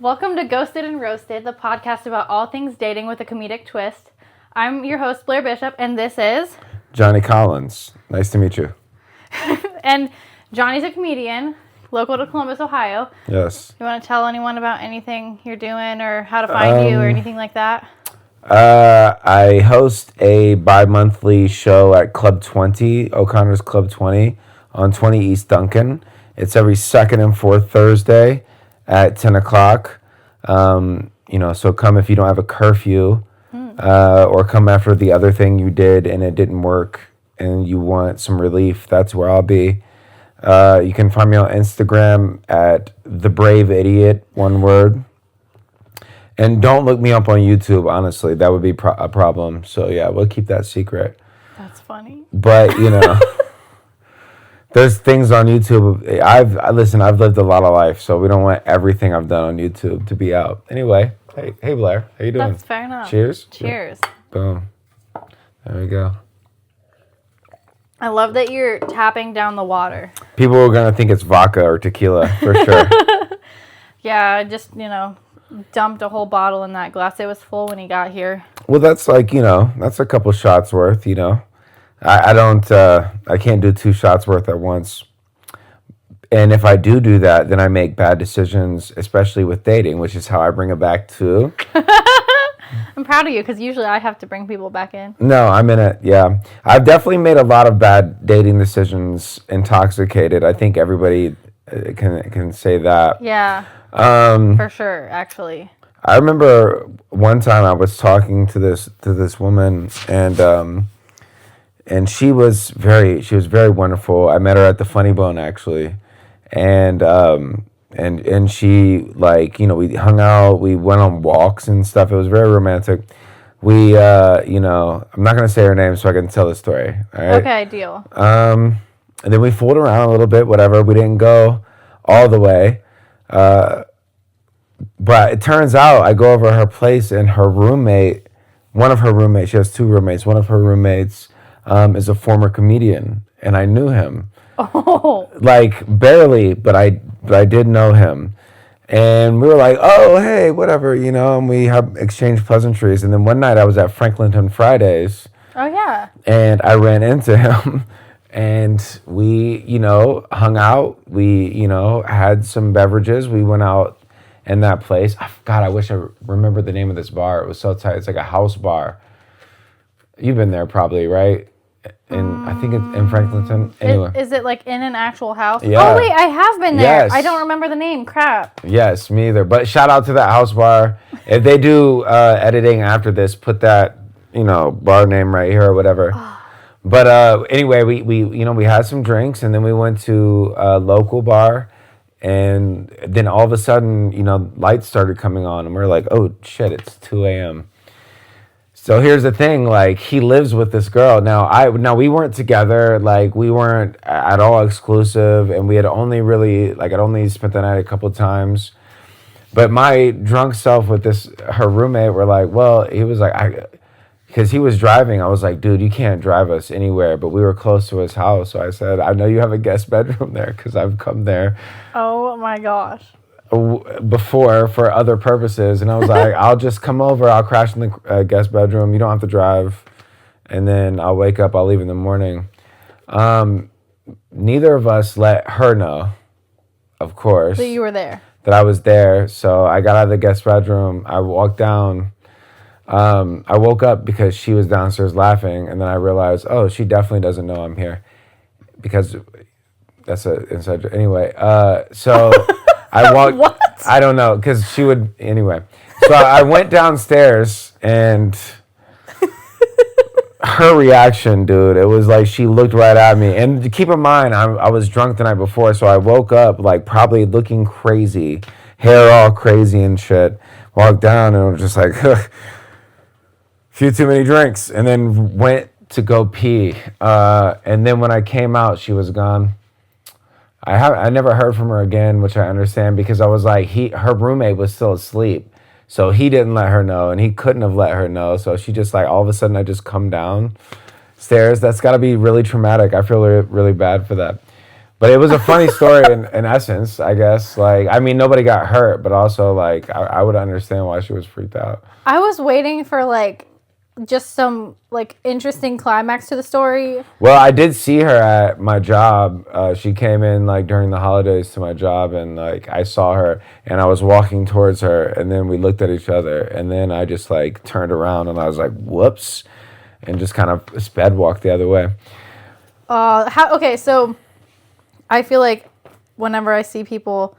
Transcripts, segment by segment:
Welcome to Ghosted and Roasted, the podcast about all things dating with a comedic twist. I'm your host, Blair Bishop, and this is... Johnny Collins. Nice to meet you. And Johnny's a comedian, local to Columbus, Ohio. Yes. You want to tell anyone about anything you're doing or how to find you or anything like that? I host a bi-monthly show at Club 20, O'Connor's Club 20, on 20 East Duncan. It's every second and fourth Thursday at 10 o'clock. So come if you don't have a curfew, or come after the other thing you did and it didn't work and you want some relief. That's where I'll be. You can find me on Instagram at The Brave Idiot, one word. And don't look me up on YouTube, honestly. That would be a problem. So, yeah, we'll keep that secret. That's funny. But, there's things on YouTube. I've lived a lot of life, so we don't want everything I've done on YouTube to be out. Anyway, hey Blair, how you doing? That's fair enough. Cheers. Cheers. Boom. There we go. I love that you're tapping down the water. People are gonna think it's vodka or tequila for sure. Yeah, I just dumped a whole bottle in that glass. It was full when he got here. Well, that's that's a couple shots worth. I can't do 2 shots worth at once. And if I do that, then I make bad decisions, especially with dating, which is how I bring it back to. I'm proud of you because usually I have to bring people back in. No, I'm in it, yeah. I've definitely made a lot of bad dating decisions intoxicated. I think everybody can say that. Yeah, for sure, actually. I remember one time I was talking to this woman, and she was very wonderful. I met her at the Funny Bone, actually. And she, we hung out, we went on walks and stuff. It was very romantic. We, I'm not going to say her name so I can tell the story. All right? Okay, deal. And then we fooled around a little bit, whatever. We didn't go all the way. But it turns out I go over her place and one of her roommates, she has 2 roommates. One of her roommates is a former comedian, and I knew him. Oh. Barely, but I did know him. And we were like, oh, hey, whatever, and we have exchanged pleasantries. And then one night I was at Franklinton Fridays. Oh, yeah. And I ran into him, and we, hung out. We, had some beverages. We went out in that place. God, I wish I remember the name of this bar. It was so tight. It's like a house bar. You've been there probably, right? I think it's in Franklinton. Anyway. Is it in an actual house? Yeah. Oh, wait, I have been there. Yes. I don't remember the name. Crap. Yes, me either. But shout out to that house bar. If they do editing after this, put that, bar name right here or whatever. But anyway, we had some drinks, and then we went to a local bar, and then all of a sudden, lights started coming on, and we're like, oh, shit, it's 2 a.m. So here's the thing, he lives with this girl. Now we weren't together, we weren't at all exclusive, and we had only really, I'd only spent the night a couple times. But my drunk self with her roommate were he was because he was driving, I was like, dude, you can't drive us anywhere, but we were close to his house, so I said, I know you have a guest bedroom there, because I've come there. Oh my gosh. Before for other purposes, and I was like, I'll just come over, I'll crash in the guest bedroom, you don't have to drive, and then I'll wake up, I'll leave in the morning. Neither of us let her know, of course, that you were there, that I was there. So I got out of the guest bedroom, I walked down, I woke up because she was downstairs laughing, and then I realized, oh, she definitely doesn't know I'm here, because that's an inside joke. Anyway, so I walked. What? I don't know, because she would. Anyway, so I went downstairs, and her reaction, dude, it was like she looked right at me. And keep in mind, I was drunk the night before, so I woke up probably looking crazy, hair all crazy and shit. Walked down, and it was just a few too many drinks, and then went to go pee. And then when I came out, she was gone. I never heard from her again, which I understand, because I was her roommate was still asleep, so he didn't let her know, and he couldn't have let her know. So she just all of a sudden I just come down stairs. That's got to be really traumatic. I feel really bad for that. But it was a funny story in essence, I guess. Like, I mean, nobody got hurt, but also, like, I would understand why she was freaked out. I was waiting for, like, just some, like, interesting climax to the story. Well, I did see her at my job. She came in, like, during the holidays to my job, and, like, I saw her, and I was walking towards her, and then we looked at each other, and then I just, like, turned around, and I was like, whoops, and just kind of sped walked the other way. Okay, so I feel like whenever I see people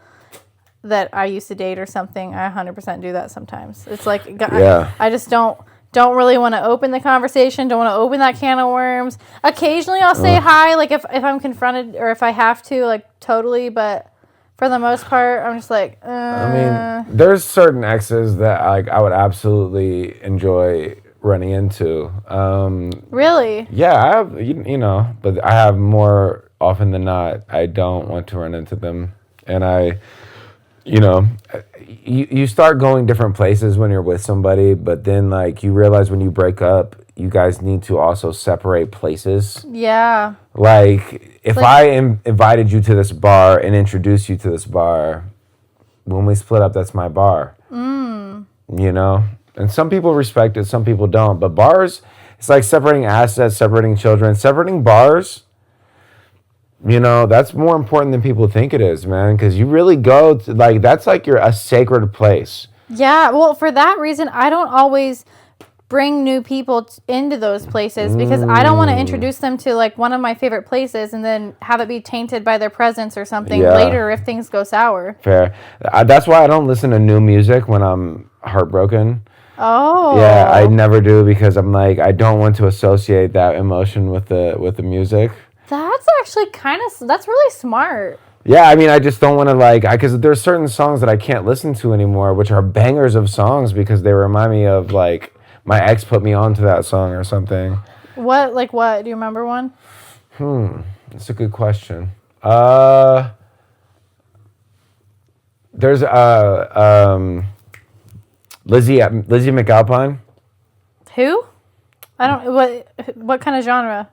that I used to date or something, I 100% do that sometimes. It's like, Yeah. I just don't really want to open the conversation, don't want to open that can of worms. Occasionally I'll say hi, like if I'm confronted or if I have to, like totally, but for the most part, I'm just like, I mean, there's certain exes that like I would absolutely enjoy running into. Really? Yeah, I have, you know, but I have more often than not, I don't want to run into them. And you know, you start going different places when you're with somebody, but then like you realize when you break up, you guys need to also separate places. Yeah. Like if I invited you to this bar and introduced you to this bar, when we split up, that's my bar. You know, and some people respect it, some people don't. But bars, it's like separating assets, separating children, separating bars. You know, that's more important than people think it is, man, because you really go to, like, that's like a sacred place. Yeah, well, for that reason, I don't always bring new people into those places because I don't want to introduce them to, like, one of my favorite places and then have it be tainted by their presence or something later if things go sour. Fair. That's why I don't listen to new music when I'm heartbroken. Oh. Yeah, I never do because I'm like, I don't want to associate that emotion with the music. That's actually that's really smart. Yeah, I mean, I just don't want to like, because there's certain songs that I can't listen to anymore, which are bangers of songs because they remind me of like my ex put me onto that song or something. What? Do you remember one? That's a good question. There's Lizzie McAlpine. Who? I don't. What kind of genre?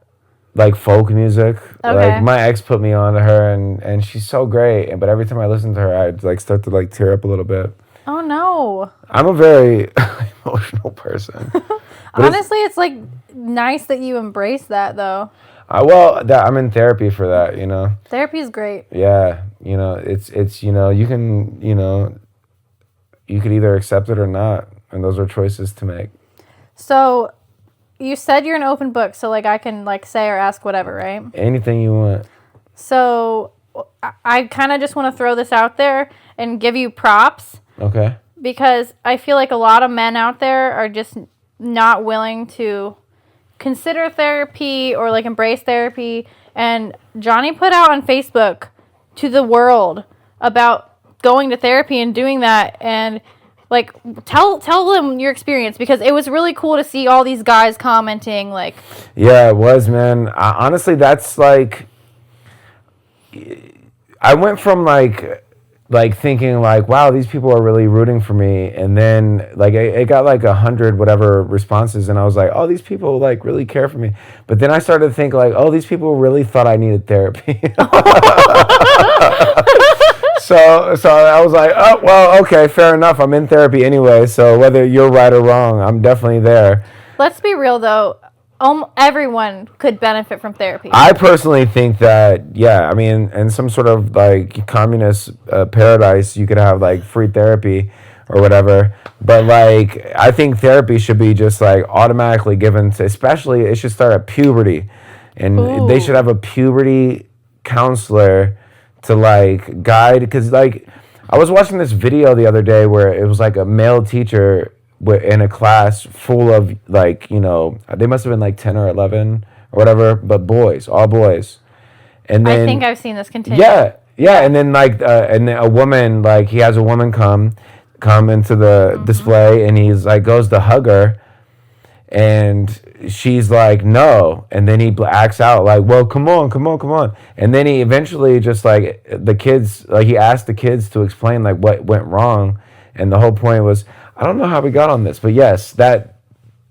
Like folk music. Okay. Like my ex put me on to her and she's so great. But every time I listen to her, I'd like start to like tear up a little bit. Oh no. I'm a very emotional person. Honestly, it's like nice that you embrace that though. I'm in therapy for that, you know. Therapy is great. Yeah, you know, it's you know, you can, you know, you could either accept it or not, and those are choices to make. So you said you're an open book, so like I can like say or ask whatever, right? Anything you want. So I kind of just want to throw this out there and give you props. Okay. Because I feel like a lot of men out there are just not willing to consider therapy or like embrace therapy. And Johnny put out on Facebook to the world about going to therapy and doing that, and like tell them your experience because it was really cool to see all these guys commenting like. Yeah, it was, man. Honestly, that's like I went from like thinking like, wow, these people are really rooting for me, and then like it got like 100 whatever responses, and I was like, oh, these people like really care for me. But then I started to think like, oh, these people really thought I needed therapy. So I was like, oh, well, okay, fair enough. I'm in therapy anyway, so whether you're right or wrong, I'm definitely there. Let's be real, though. Everyone could benefit from therapy. I personally think that, yeah, I mean, in some sort of, like, communist paradise, you could have, like, free therapy or whatever. But, like, I think therapy should be just, like, automatically given to, especially, it should start at puberty. And they should have a puberty counselor to like guide, because like I was watching this video the other day where it was like a male teacher in a class full of like, you know, they must have been like 10 or 11 or whatever, but boys, all boys. And then I think I've seen this continue. Yeah, and then like and then a woman, like he has a woman come into the display, and he's like goes to hug her, and she's like, no. And then he acts out like, well, come on. And then he eventually just like the kids, like he asked the kids to explain like what went wrong. And the whole point was, I don't know how we got on this, but yes, that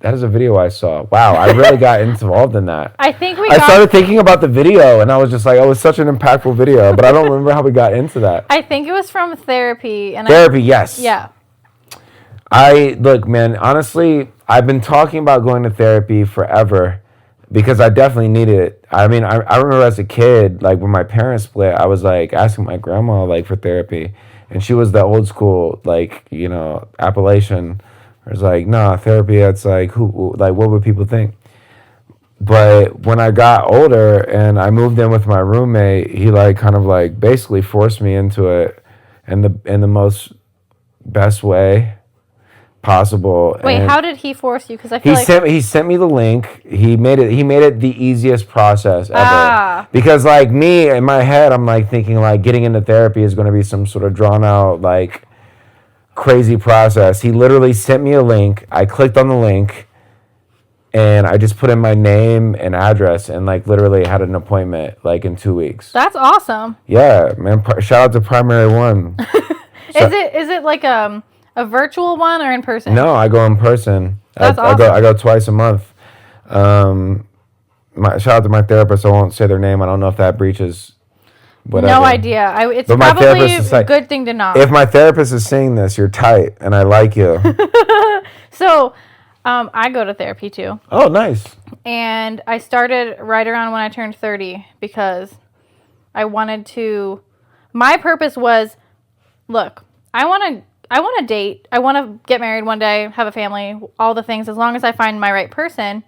That is a video I saw. Wow, I really got involved in that. I think I started thinking about the video, and I was just like, oh, it was such an impactful video, but I don't remember how we got into that. I think it was from therapy. Yes. Yeah. Look, man, honestly, I've been talking about going to therapy forever because I definitely needed it. I mean, I remember as a kid, like when my parents split, I was like asking my grandma like for therapy, and she was the old school, like, you know, Appalachian. I was like, nah, therapy, that's like, what would people think? But when I got older and I moved in with my roommate, he like kind of like basically forced me into it in the most best way possible. Wait, and how did he force you? Because I feel he sent me the link. He made it the easiest process ever. Because like me in my head, I'm like thinking like getting into therapy is going to be some sort of drawn out like crazy process. He literally sent me a link. I clicked on the link, and I just put in my name and address, and like literally had an appointment like in 2 weeks. That's awesome. Yeah, man. Shout out to Primary One. Is it like a virtual one or in person? No, I go in person. That's awesome. I go twice a month. Shout out to my therapist. I won't say their name. I don't know if that breaches. Whatever. No idea. It's probably a good thing to know. If my therapist is saying this, you're tight, and I like you. So, I go to therapy too. Oh, nice. And I started right around when I turned 30 because I wanted to. My purpose was, look, I want to date. I want to get married one day, have a family, all the things, as long as I find my right person.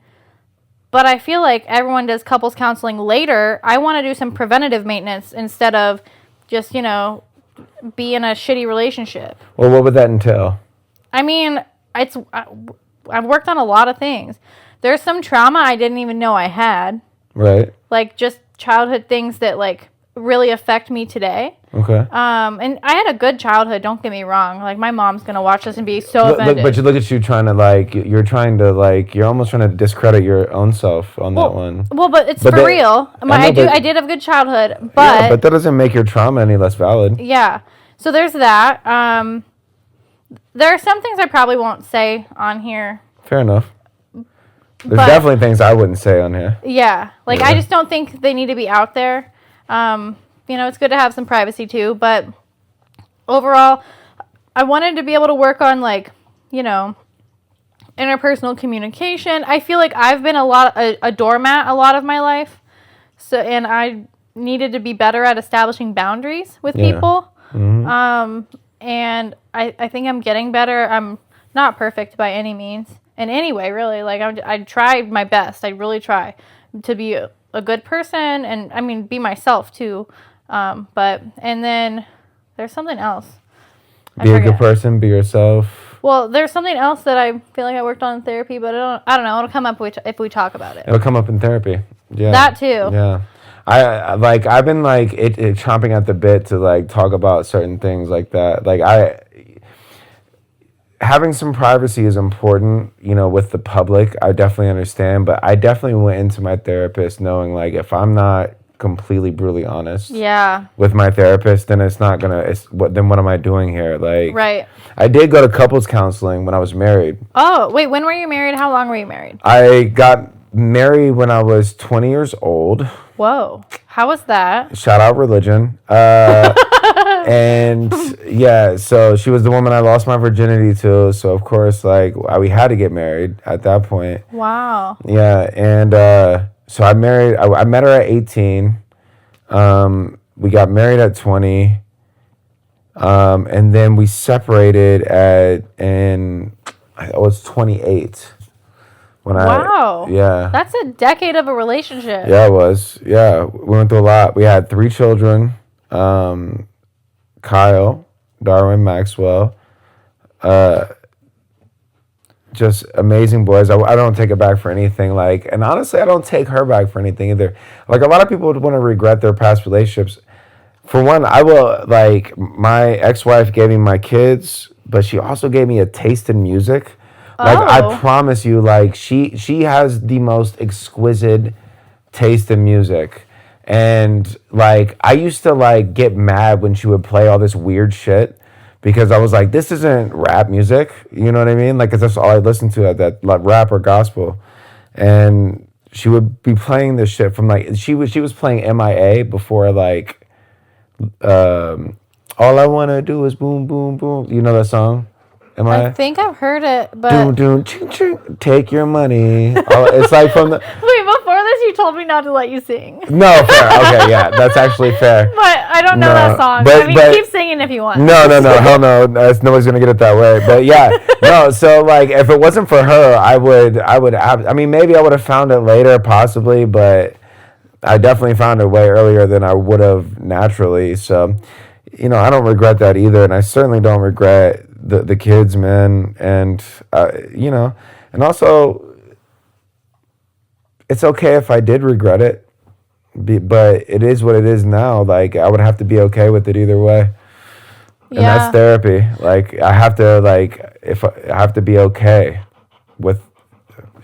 But I feel like everyone does couples counseling later. I want to do some preventative maintenance instead of just, you know, be in a shitty relationship. Well, what would that entail? I mean, I've worked on a lot of things. There's some trauma I didn't even know I had. Right. Like just childhood things that like really affect me today. Okay. And I had a good childhood, don't get me wrong. Like my mom's going to watch this and be so offended. But you look at you trying to like, you're almost trying to discredit your own self on that one. Well, but it's for real. I did have a good childhood, but... Yeah, but that doesn't make your trauma any less valid. Yeah. So there's that. There are some things I probably won't say on here. Fair enough. There's definitely things I wouldn't say on here. Yeah. Like, I just don't think they need to be out there. You know, it's good to have some privacy too, but overall, I wanted to be able to work on, like, you know, interpersonal communication. I feel like I've been a doormat a lot of my life, and I needed to be better at establishing boundaries with people. Mm-hmm. And I think I'm getting better. I'm not perfect by any means, in any way, really. Like, I tried my best. I really try to be a good person, and I mean, be myself too. And then there's something else. Be a good person, be yourself. Well, there's something else that I feel like I worked on in therapy, but I don't know. It'll come up if we talk about it. It'll come up in therapy. Yeah. That too. Yeah. I've been like it chomping at the bit to like talk about certain things like that. Like having some privacy is important, you know, with the public. I definitely understand, but I definitely went into my therapist knowing like if I'm not completely brutally honest with my therapist, then then what am I doing here? Like, right. I did go to couples counseling when I was married. Oh, wait, when were you married? How long were you married? I got married when I was 20 years old. Whoa. How was that? Shout out religion. And yeah, so she was the woman I lost my virginity to. So of course, like we had to get married at that point. Wow. Yeah, and so I met her at 18. We got married at 20. And then we separated I was 28. Yeah. That's a decade of a relationship. Yeah, it was. Yeah, we went through a lot. We had 3 children. Kyle, Darwin, Maxwell. Just amazing boys. I don't take it back for anything. Like, and honestly, I don't take her back for anything either. Like, a lot of people would want to regret their past relationships. For one, I will, like, my ex-wife gave me my kids, but she also gave me a taste in music. Like, I promise you, like, she has the most exquisite taste in music. And, like, I used to, like, get mad when she would play all this weird shit because I was like, this isn't rap music. You know what I mean? Like, 'cause that's all I listened to at that, like, rap or gospel. And she would be playing this shit from like she was playing MIA before like all I wanna do is boom boom boom. You know that song? I think I've heard it, but doom doom ching, ching, take your money. It's like from the wait, before this you told me not to let you sing. no fair. Okay, yeah, that's actually fair. But I don't know that song. But keep singing if you want. No, hell no. Nobody's gonna get it that way. But yeah, no. So like, if it wasn't for her, I mean, maybe I would have found it later, possibly, but I definitely found it way earlier than I would have naturally. So, I don't regret that either, and I certainly don't regret the kids, man. And and also, it's okay if I did regret it. But it is what it is now. Like, I would have to be okay with it either way. And that's therapy. Like, I have to, I have to be okay with,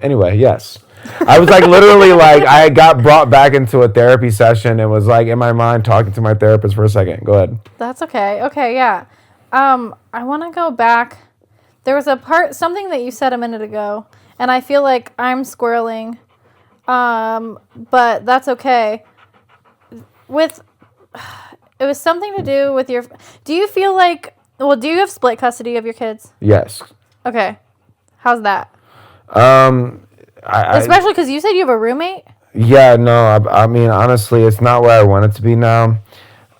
anyway, yes. I was like, literally, like, I got brought back into a therapy session and was like, in my mind, talking to my therapist for a second. Go ahead. That's okay. Okay, yeah. I want to go back. There was something that you said a minute ago, and I feel like I'm squirreling. But that's okay. It was something to do with do you feel like, do you have split custody of your kids? Yes. Okay. How's that? Especially because you said you have a roommate? Yeah, no, I mean, honestly, it's not where I want it to be now.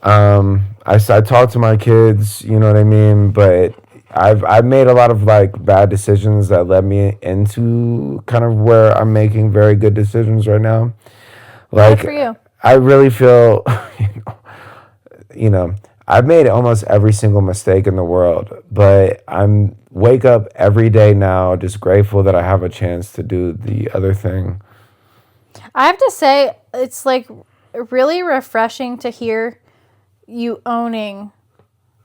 I talk to my kids, you know what I mean? But I've made a lot of like bad decisions that led me into kind of where I'm making very good decisions right now. Like, good for you. I really feel, I've made almost every single mistake in the world, but I'm wake up every day now just grateful that I have a chance to do the other thing. I have to say, it's like really refreshing to hear you owning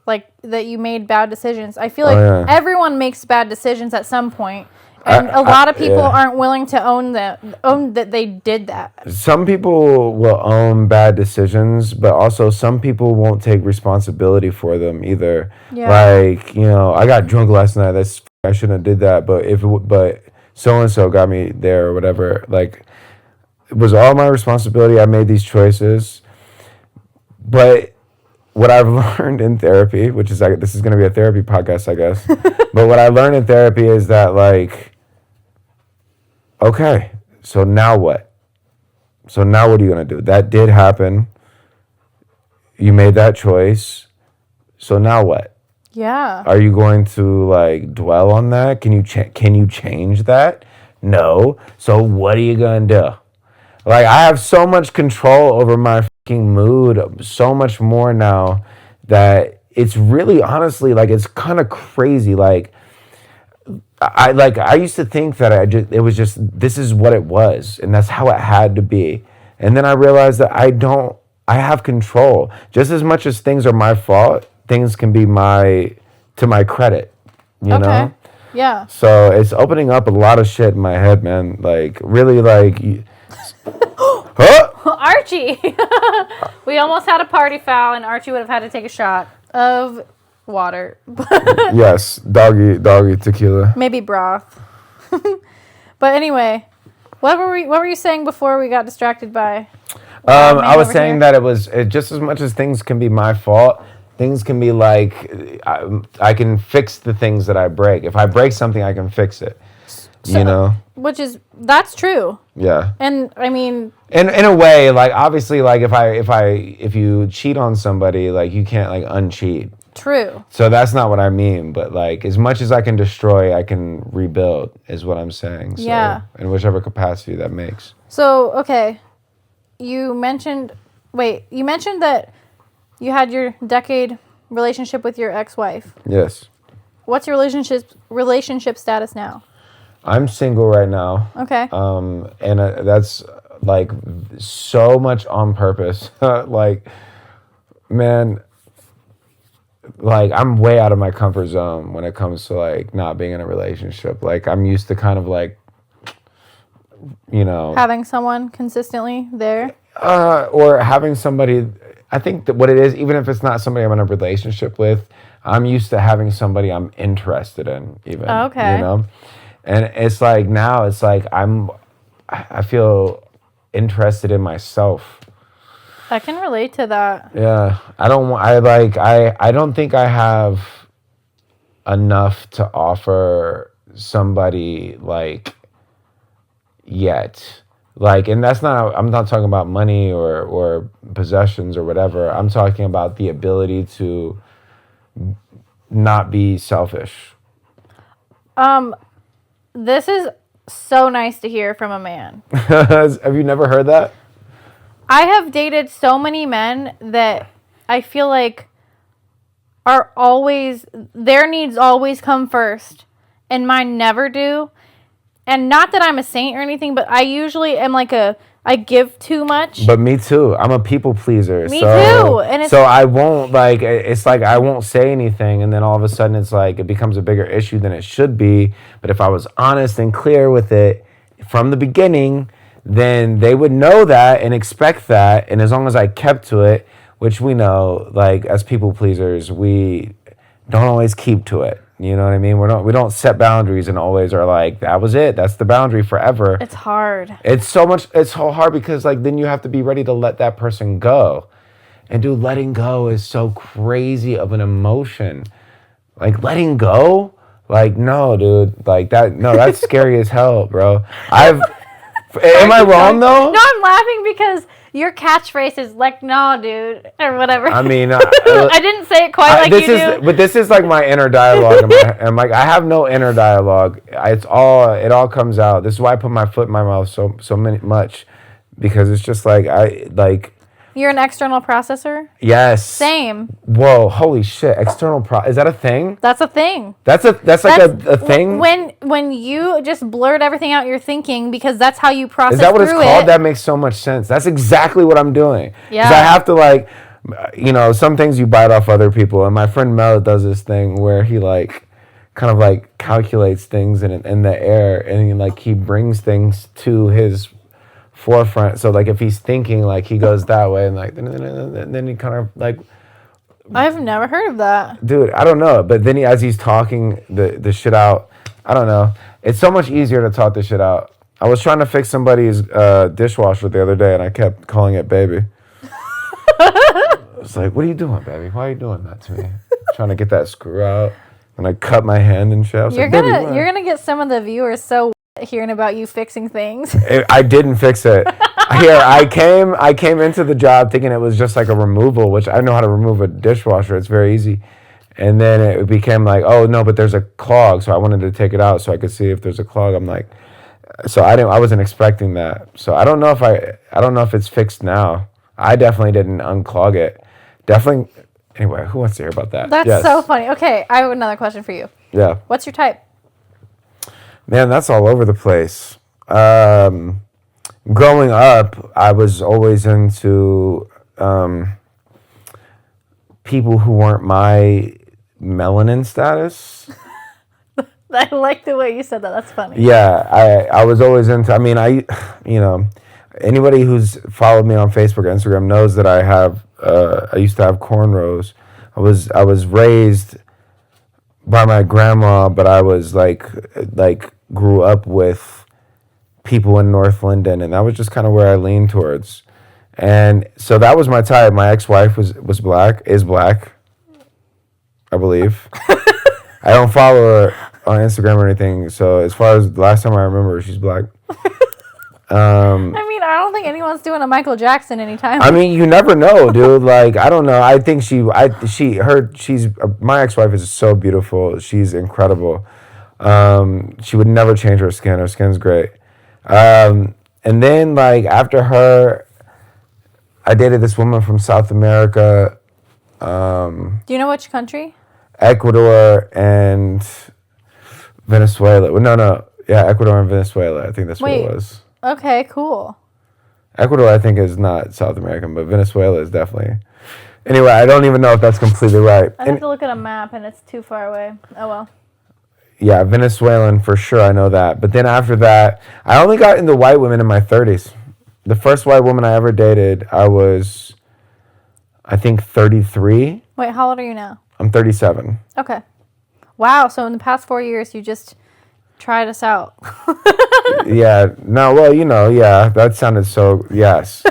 like that you made bad decisions. I feel like everyone makes bad decisions at some point, and a lot of people aren't willing to own that they did that. Some people will own bad decisions, but also some people won't take responsibility for them either. Yeah. Like, I got drunk last night. I shouldn't have did that, but so and so got me there or whatever. Like, it was all my responsibility. I made these choices, but what I've learned in therapy, which is like, this is going to be a therapy podcast, I guess. But what I learned in therapy is that, like, okay, so now what? So now what are you going to do? That did happen. You made that choice. So now what? Yeah. Are you going to like dwell on that? Can you change that? No. So what are you going to do? Like, I have so much control over my fucking mood, so much more now that it's really, honestly, like, it's kind of crazy. Like, I used to think that it was just, this is what it was, and that's how it had to be. And then I realized that I have control. Just as much as things are my fault, things can be to my credit, you know? Yeah. So it's opening up a lot of shit in my head, man. Like, really, like... Huh? Archie! We almost had a party foul, and Archie would have had to take a shot of water. Yes, doggy tequila. Maybe broth. But anyway, what were you saying before we got distracted by? I was saying that it just as much as things can be my fault, things can be like I can fix the things that I break. If I break something, I can fix it. So, that's true. Yeah. And I mean, in a way, like, obviously, like, if you cheat on somebody, like, you can't like uncheat. True. So that's not what I mean, but like, as much as I can destroy, I can rebuild, is what I'm saying. So, yeah. In whichever capacity that makes. So, okay. You mentioned that you had your decade relationship with your ex-wife. Yes. What's your relationship status now? I'm single right now. Okay. And that's like so much on purpose. Like, man, like, I'm way out of my comfort zone when it comes to like not being in a relationship. Like, I'm used to kind of like, having someone consistently there. Or having somebody. I think that what it is, even if it's not somebody I'm in a relationship with, I'm used to having somebody I'm interested in, even. Okay. You know? And it's like now it's like I feel interested in myself. I can relate to that. Yeah. I don't think I have enough to offer somebody like yet. Like, and I'm not talking about money or possessions or whatever. I'm talking about the ability to not be selfish. This is so nice to hear from a man. Have you never heard that? I have dated so many men that I feel like are always, their needs always come first and mine never do. And not that I'm a saint or anything, but I usually am like I give too much. But me too. I'm a people pleaser. Me too. And so I won't it's like I won't say anything, and then all of a sudden it's like it becomes a bigger issue than it should be. But if I was honest and clear with it from the beginning, then they would know that and expect that. And as long as I kept to it, which we know, like as people pleasers, we don't always keep to it. You know what I mean? We don't set boundaries and always are like, that was it. That's the boundary forever. It's hard. It's so hard because like then you have to be ready to let that person go. And dude, letting go is so crazy of an emotion. Like letting go? Like no, dude. Like that's scary as hell, bro. Am I wrong though? No, I'm laughing because your catchphrase is like, no, dude, or whatever. I mean, I didn't say it quite like you do. But this is like my inner dialogue. I'm like, I have no inner dialogue. It all comes out. This is why I put my foot in my mouth so much, because it's just like You're an external processor? Yes. Same. Whoa, holy shit! Is that a thing? That's a thing. That's a thing. When you just blurt everything out you're thinking because that's how you process. Is that what it's called? it. That makes so much sense. That's exactly what I'm doing. Yeah. Because I have to some things you bite off other people, and my friend Mel does this thing where he kind of calculates things in the air, and he brings things to his forefront. So if he's thinking he goes that way, and then he kind of I've never heard of that. Dude, I don't know. But then as he's talking the shit out, I don't know. It's so much easier to talk the shit out. I was trying to fix somebody's dishwasher the other day, and I kept calling it baby. I was like, what are you doing, baby? Why are you doing that to me? Trying to get that screw out. And I cut my hand and shit. I was you're gonna get some of the viewers so hearing about you fixing things. I didn't fix it. Here, I came into the job thinking it was just a removal, which I know how to remove a dishwasher. It's very easy. And then it became oh no, but there's a clog, so I wanted to take it out so I could see if there's a clog. I wasn't expecting that. So I don't know if it's fixed now. I definitely didn't unclog it. Definitely. Anyway, who wants to hear about that? That's so funny. Okay, I have another question for you. Yeah. What's your type? Man, that's all over the place. Growing up, I was always into people who weren't my melanin status. I like the way you said that. That's funny. Yeah, I was always into. I mean, anybody who's followed me on Facebook or Instagram knows that I used to have cornrows. I was raised by my grandma, but I was grew up with people in North Linden, and that was just kind of where I leaned towards. And so that was my type. My ex-wife is black, I believe. I don't follow her on Instagram or anything, so as far as the last time I remember, she's black. I don't think anyone's doing a Michael Jackson anytime. I mean, you never know, dude. I don't know. I think my ex-wife is so beautiful. She's incredible. She would never change her skin. Her skin's great. And then after her, I dated this woman from South America. Do you know which country? Ecuador and Venezuela. Well, no. Yeah, Ecuador and Venezuela. I think that's what it was. Okay, cool. Ecuador, I think, is not South American, but Venezuela is definitely. Anyway, I don't even know if that's completely right. I have to look at a map, and it's too far away. Oh, well. Yeah, Venezuelan for sure. I know that. But then after that, I only got into white women in my 30s. The first white woman I ever dated, I was, I think, 33. Wait, how old are you now? I'm 37. Okay. Wow. So in the past 4 years, you just tried us out. Yeah. No. Well, yeah. That sounded so. Yes.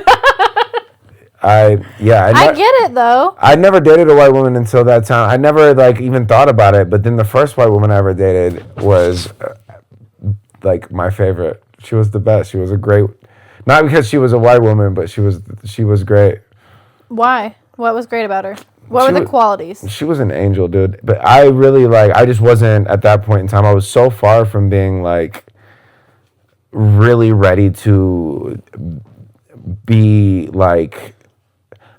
I get it though. I never dated a white woman until that time. I never like even thought about it. But then the first white woman I ever dated was like my favorite. She was the best. She was a great, not because she was a white woman, but she was great. Why? What was great about her? What were the qualities? She was an angel, dude. But I really I just wasn't at that point in time. I was so far from being like really ready to be like,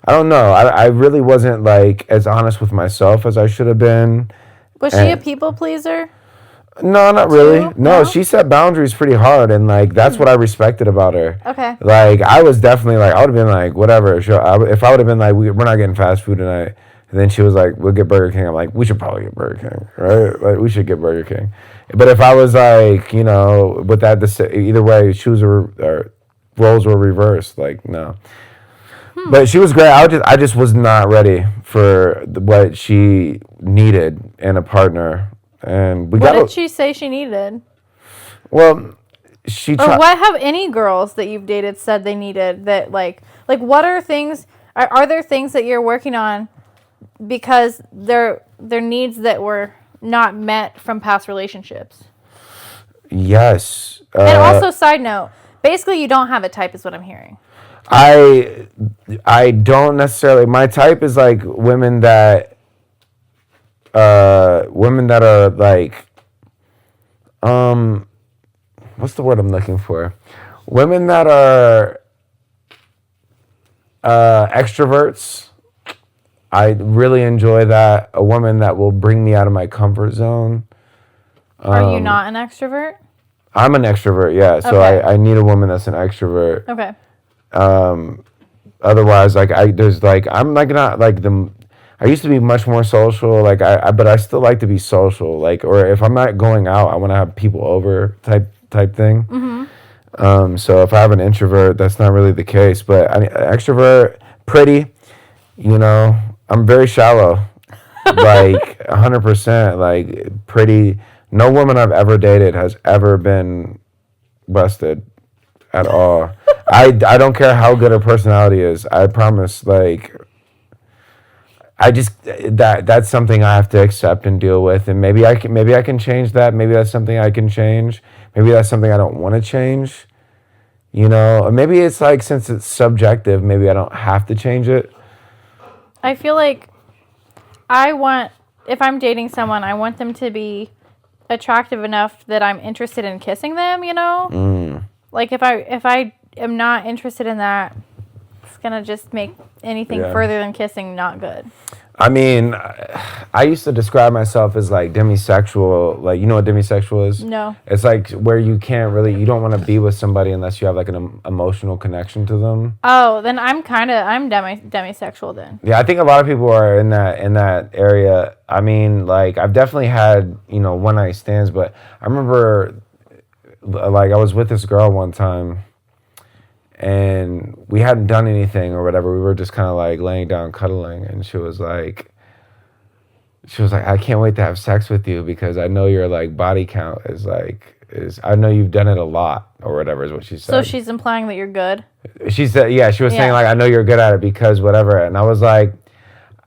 I don't know. I really wasn't like as honest with myself as I should have been. Was she a people pleaser? No, not really. No? No, she set boundaries pretty hard, and like that's what I respected about her. Okay. Like I was definitely like I would have been like whatever. If I would have been like we're not getting fast food tonight, and then she was like we'll get Burger King. I'm like we should probably get Burger King, right? Like we should get Burger King. But if I was like with that either way shoes or roles were reversed, like no. But she was great. I just was not ready for what she needed in a partner. And what did she say she needed? Well, or what have any girls that you've dated said they needed that like what are things? Are there things that you're working on because they're needs that were not met from past relationships? Yes. And also, side note, basically, you don't have a type, is what I'm hearing. I don't necessarily. My type is like women that are like, what's the word I'm looking for? Women that are extroverts. I really enjoy that. A woman that will bring me out of my comfort zone. Are you not an extrovert? I'm an extrovert, yeah. So okay. I need a woman that's an extrovert. Okay. Otherwise, like I'm like not like I used to be much more social, like but I still like to be social, like, or if I'm not going out, I want to have people over type thing. Mm-hmm. So if I have an introvert, that's not really the case. But extrovert, pretty, I'm very shallow, like 100%, like pretty. No woman I've ever dated has ever been busted at all. I don't care how good her personality is. I promise, like. I just that's something I have to accept and deal with, and maybe I can change that. Maybe that's something I can change. Maybe that's something I don't want to change. Maybe it's like since it's subjective, maybe I don't have to change it. I feel like if I'm dating someone, I want them to be attractive enough that I'm interested in kissing them. Like if I am not interested in that, it's gonna just make anything further than kissing not good. I mean, I used to describe myself as like demisexual. Like, you know what demisexual is? No. It's like where you don't want to be with somebody unless you have like an emotional connection to them. Oh, then I'm demisexual then. Yeah, I think a lot of people are in that area. I mean, like I've definitely had, one night stands, but I remember like I was with this girl one time and we hadn't done anything or whatever. We were just kind of like laying down cuddling, and she was like, I can't wait to have sex with you because I know your like body count is I know you've done it a lot or whatever is what she said. So she's implying that you're good? She said, yeah, she was saying like, I know you're good at it because whatever. And I was like,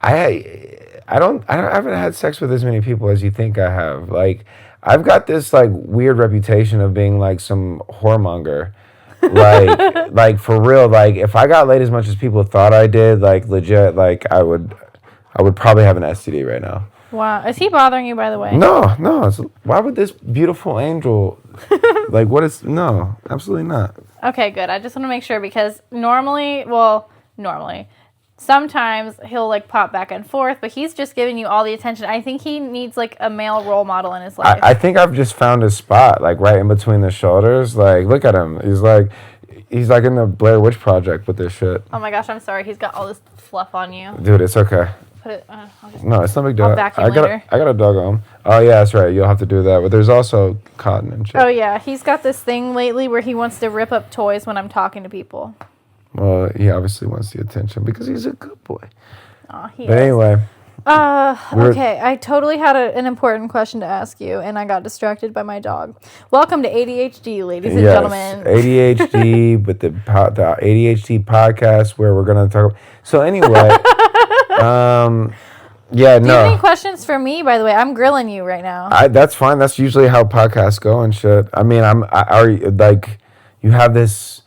I haven't had sex with as many people as you think I have. Like, I've got this like weird reputation of being like some whoremonger. like for real, like if I got laid as much as people thought I did, like legit, like I would probably have an STD right now. Wow. Is he bothering you, by the way? No. Why would this beautiful angel like what is no, absolutely not. Okay, good. I just want to make sure because normally sometimes he'll like pop back and forth, but he's just giving you all the attention. I think he needs like a male role model in his life. I think I've just found his spot, like right in between the shoulders. Like, look at him. He's like in the Blair Witch Project with this shit. Oh my gosh, I'm sorry. He's got all this fluff on you. Dude, it's okay. Put it. No, it's not a big deal. I'll vacuum later. I got a dog home. Oh yeah, that's right. You'll have to do that. But there's also cotton and shit. Oh yeah, he's got this thing lately where he wants to rip up toys when I'm talking to people. Well, he obviously wants the attention because he's a good boy. Oh, he but is. anyway, Okay. I totally had an important question to ask you, and I got distracted by my dog. Welcome to ADHD, ladies and gentlemen. ADHD with the ADHD podcast where we're gonna talk. So anyway, yeah, Do you have any questions for me? By the way, I'm grilling you right now. That's fine. That's usually how podcasts go and shit. I mean, you have this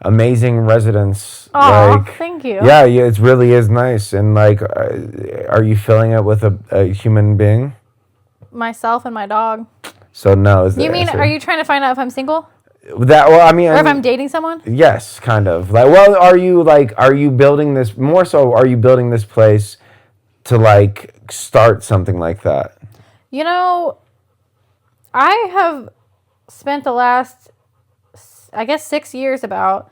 amazing residence. Oh, thank you. Yeah, it really is nice. And are you filling it with a human being? Myself and my dog. So no, is the You mean, answer. are you trying to find out if I'm single? Or if I'm dating someone? Yes, kind of. Are you building this more so? Are you building this place to start something like that? You know, I have spent the last, I guess, 6 years about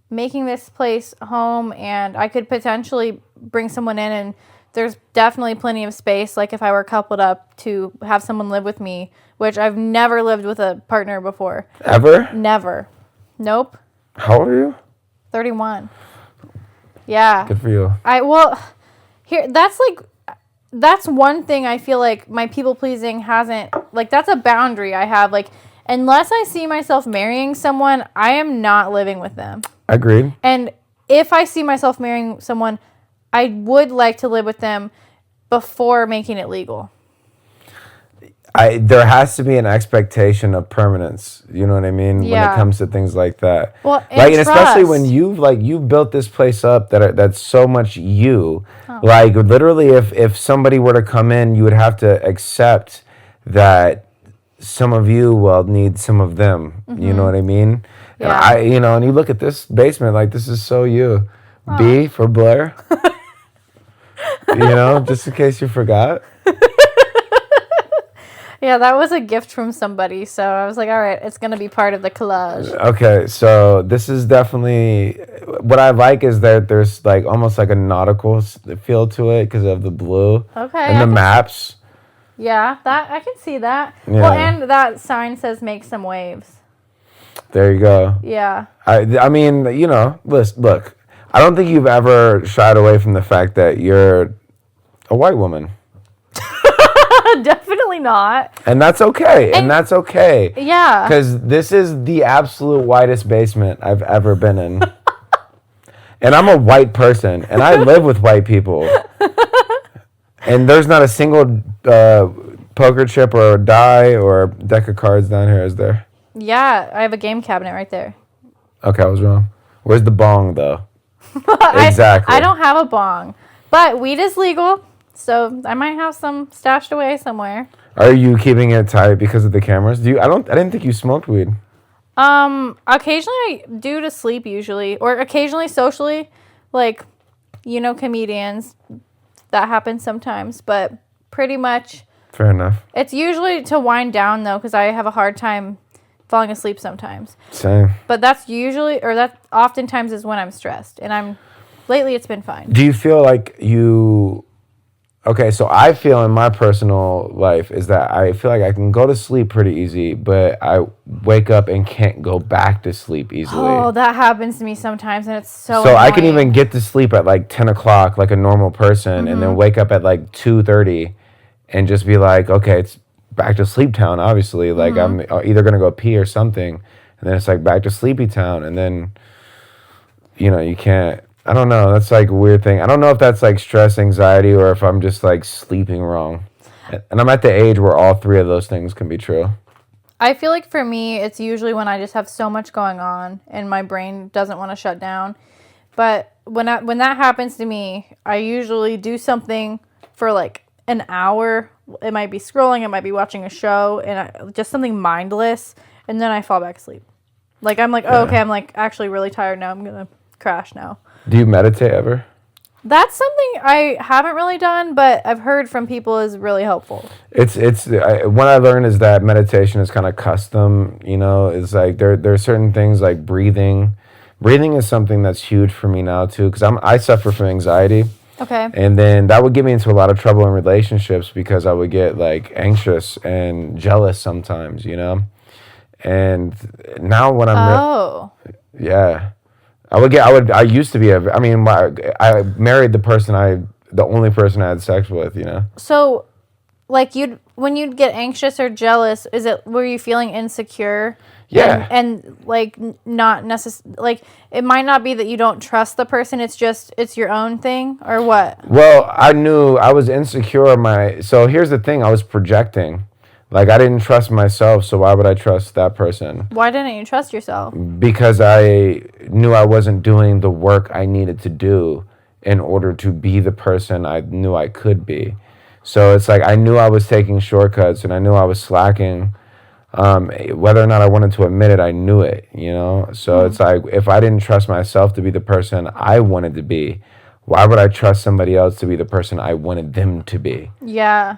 making this place home, and I could potentially bring someone in, and there's definitely plenty of space, like if I were coupled up, to have someone live with me, which I've never lived with a partner before. Ever? Never. Nope. How old are you? 31. Yeah. Good for you. That's one thing I feel like my people pleasing hasn't, that's a boundary I have. Unless I see myself marrying someone, I am not living with them. Agreed. And if I see myself marrying someone, I would like to live with them before making it legal. There has to be an expectation of permanence. You know what I mean? Yeah. When it comes to things like that. Well, and especially when you've built this place up that's so much you. Oh. Literally, if somebody were to come in, you would have to accept that some of you will need some of them. Mm-hmm. You know what I mean? Yeah. And and you look at this basement, this is so you. Oh. B for Blair. Just in case you forgot. Yeah, that was a gift from somebody, so I was like, all right, it's going to be part of the collage. Okay, so this is definitely, what I like is that there's almost a nautical feel to it because of the blue. Okay. And the maps. Yeah, that I can see that. Yeah. Well, and that sign says make some waves. There you go. Yeah. I mean, look, I don't think you've ever shied away from the fact that you're a white woman. Definitely not. And that's okay. And that's okay. Yeah. Because this is the absolute whitest basement I've ever been in. And I'm a white person. And I live with white people. And there's not a single poker chip or die or deck of cards down here, is there? Yeah. I have a game cabinet right there. Okay, I was wrong. Where's the bong, though? Exactly. I don't have a bong. But weed is legal. So I might have some stashed away somewhere. Are you keeping it tight because of the cameras? I didn't think you smoked weed. Occasionally I do to sleep usually, or occasionally socially, comedians. That happens sometimes, but pretty much. Fair enough. It's usually to wind down though, because I have a hard time falling asleep sometimes. Same. But that oftentimes is when I'm stressed, and lately it's been fine. Do you feel like you? Okay, so I feel in my personal life is that I feel like I can go to sleep pretty easy, but I wake up and can't go back to sleep easily. Oh, that happens to me sometimes, and it's so annoying. I can even get to sleep at 10 o'clock like a normal person, and then wake up at 2:30 and just be like, okay, it's back to sleep town, obviously. I'm either going to go pee or something, and then it's back to sleepy town, and then, you can't. I don't know. That's a weird thing. I don't know if that's stress, anxiety, or if I'm just sleeping wrong. And I'm at the age where all three of those things can be true. I feel like for me, it's usually when I just have so much going on and my brain doesn't want to shut down. But when that happens to me, I usually do something for an hour. It might be scrolling. It might be watching a show, and just something mindless. And then I fall back asleep. I'm okay, I'm actually really tired now. I'm going to crash now. Do you meditate ever? That's something I haven't really done, but I've heard from people is really helpful. What I learned is that meditation is kind of custom. It's there are certain things like breathing. Breathing is something that's huge for me now too, because I suffer from anxiety. Okay. And then that would get me into a lot of trouble in relationships because I would get anxious and jealous sometimes. And now when I'm yeah. I used to be I married the person the only person I had sex with, you know? So, like, when you'd get anxious or jealous, were you feeling insecure? Yeah. And like, not necessarily, like, it might not be that you don't trust the person, it's your own thing, or what? Well, I knew I was insecure. So here's the thing, I was projecting. Like, I didn't trust myself, so why would I trust that person? Why didn't you trust yourself? Because I knew I wasn't doing the work I needed to do in order to be the person I knew I could be. So it's like I knew I was taking shortcuts and I knew I was slacking. Whether or not I wanted to admit it, I knew it, you know? So it's like if I didn't trust myself to be the person I wanted to be, why would I trust somebody else to be the person I wanted them to be? Yeah.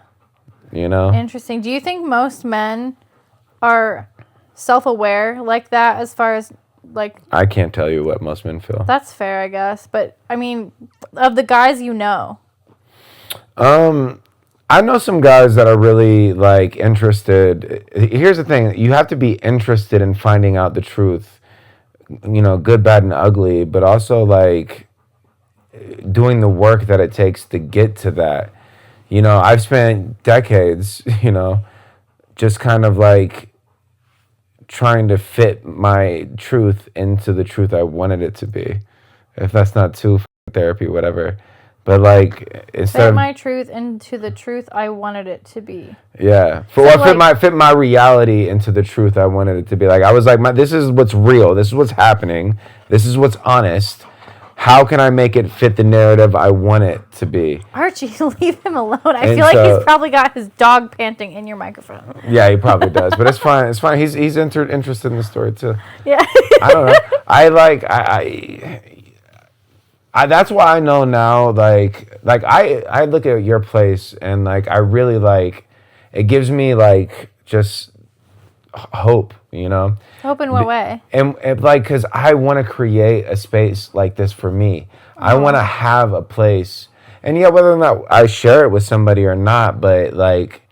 You know? Interesting. Do you think most men are self-aware like that, as far as, like... I can't tell you what most men feel. That's fair, I guess. But, I mean, of the guys you know. I know some guys that are really, like, interested. Here's the thing. You have to be interested in finding out the truth. You know, good, bad, and ugly. But also, like, doing the work that it takes to get to that. You know, I've spent decades, you know, just kind of like trying to fit my truth into the truth I wanted it to be. If that's not too therapy, whatever. But like instead fit my truth into the truth I wanted it to be. Yeah. Fit my reality into the truth I wanted it to be. Like I was like, this is what's real. This is what's happening. This is what's honest. How can I make it fit the narrative I want it to be? Archie, leave him alone. I feel like he's probably got his dog panting in your microphone. Yeah, he probably does, but it's fine. It's fine. He's interested in the story too. Yeah. I don't know. I that's why I know now. Like I look at your place and like I really like. It gives me like just hope, you know. Hope in what way? And like, because I want to create a space like this for me. I want to have a place. And yeah, whether or not I share it with somebody or not, but like,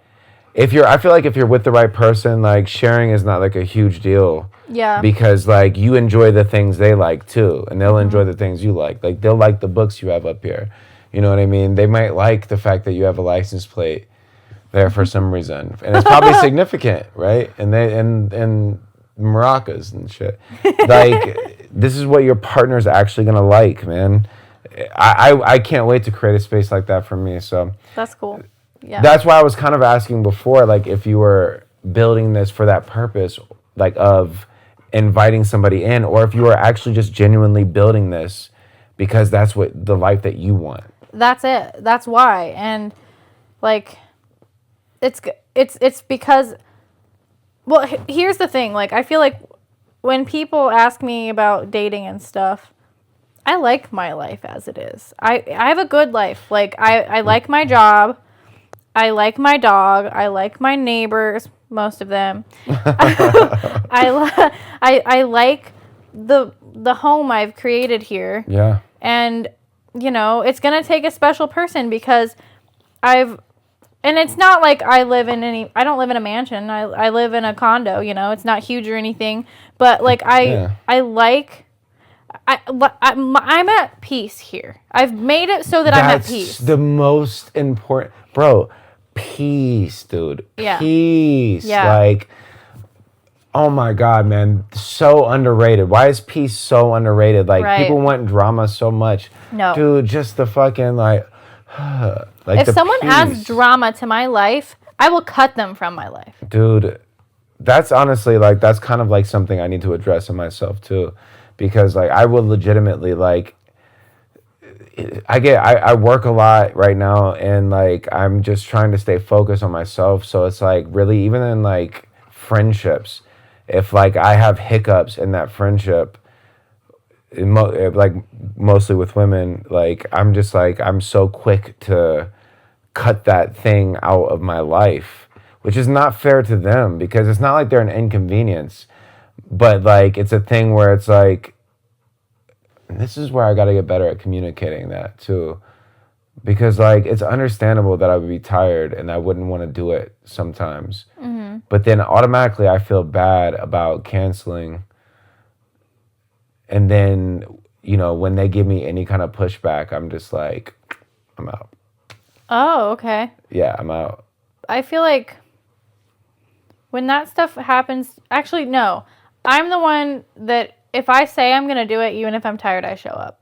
I feel like if you're with the right person, like sharing is not like a huge deal. Yeah. Because like you enjoy the things they like too, and they'll enjoy the things you like. Like they'll like the books you have up here. You know what I mean? They might like the fact that you have a license plate there for some reason, and it's probably significant, right? And maracas and shit. Like this is what your partner's actually gonna like, man. I can't wait to create a space like that for me. So that's cool. Yeah. That's why I was kind of asking before, like if you were building this for that purpose, like of inviting somebody in, or if you were actually just genuinely building this because that's what the life that you want. That's it. That's why. And like it's because, well, here's the thing. Like, I feel like when people ask me about dating and stuff, I like my life as it is. I have a good life. Like, I like my job. I like my dog. I like my neighbors, most of them. I like the home I've created here. Yeah. And, you know, it's going to take a special person because and it's not like I don't live in a mansion. I live in a condo, you know. It's not huge or anything, but like I'm at peace here. I've made it so that I'm at peace. That's the most important, bro. Peace, dude. Yeah. Peace. Yeah. Like, oh my God, man. So underrated. Why is peace so underrated? Like, people want drama so much. No. Dude, just the fucking, like if someone adds drama to my life, I will cut them from my life. Dude, that's honestly, like, that's kind of like something I need to address in myself, too. Because, like, I will legitimately, like, I work a lot right now, and like I'm just trying to stay focused on myself. So it's like really, even in like friendships, if like I have hiccups in that friendship, like mostly with women, like I'm just like I'm so quick to cut that thing out of my life, which is not fair to them because it's not like they're an inconvenience, but like it's a thing where it's like. This is where I got to get better at communicating that too, because like it's understandable that I would be tired and I wouldn't want to do it sometimes, but then automatically I feel bad about canceling, and then you know when they give me any kind of pushback, I'm just like I'm out. Oh, okay. Yeah, I'm out. I feel like when that stuff happens, actually, no. I'm the one that if I say I'm going to do it, even if I'm tired, I show up.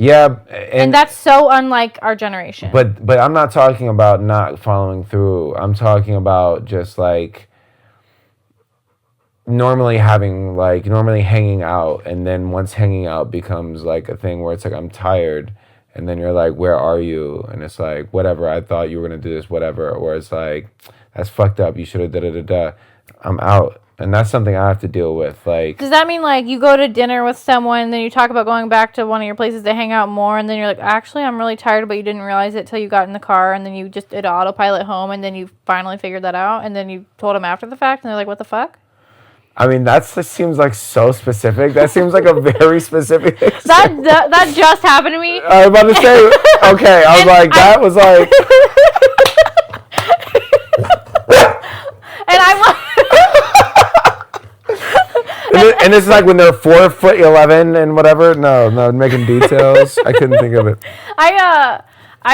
Yeah, and that's so unlike our generation. But I'm not talking about not following through. I'm talking about just like normally hanging out, and then once hanging out becomes like a thing where it's like I'm tired, and then you're like, where are you? And it's like, whatever, I thought you were gonna do this, whatever. Or it's like, that's fucked up, you should have da. I'm out. And that's something I have to deal with. Like, does that mean like you go to dinner with someone and then you talk about going back to one of your places to hang out more, and then you're like, actually I'm really tired, but you didn't realize it till you got in the car, and then you just did autopilot home, and then you finally figured that out, and then you told them after the fact, and they're like, what the fuck? I mean, that seems like so specific. That seems like a very specific thing. That just happened to me. I was about to say, okay, I was like, that was like... And I'm like... and it's like when they're 4'11" and whatever. No, making details. I couldn't think of it. I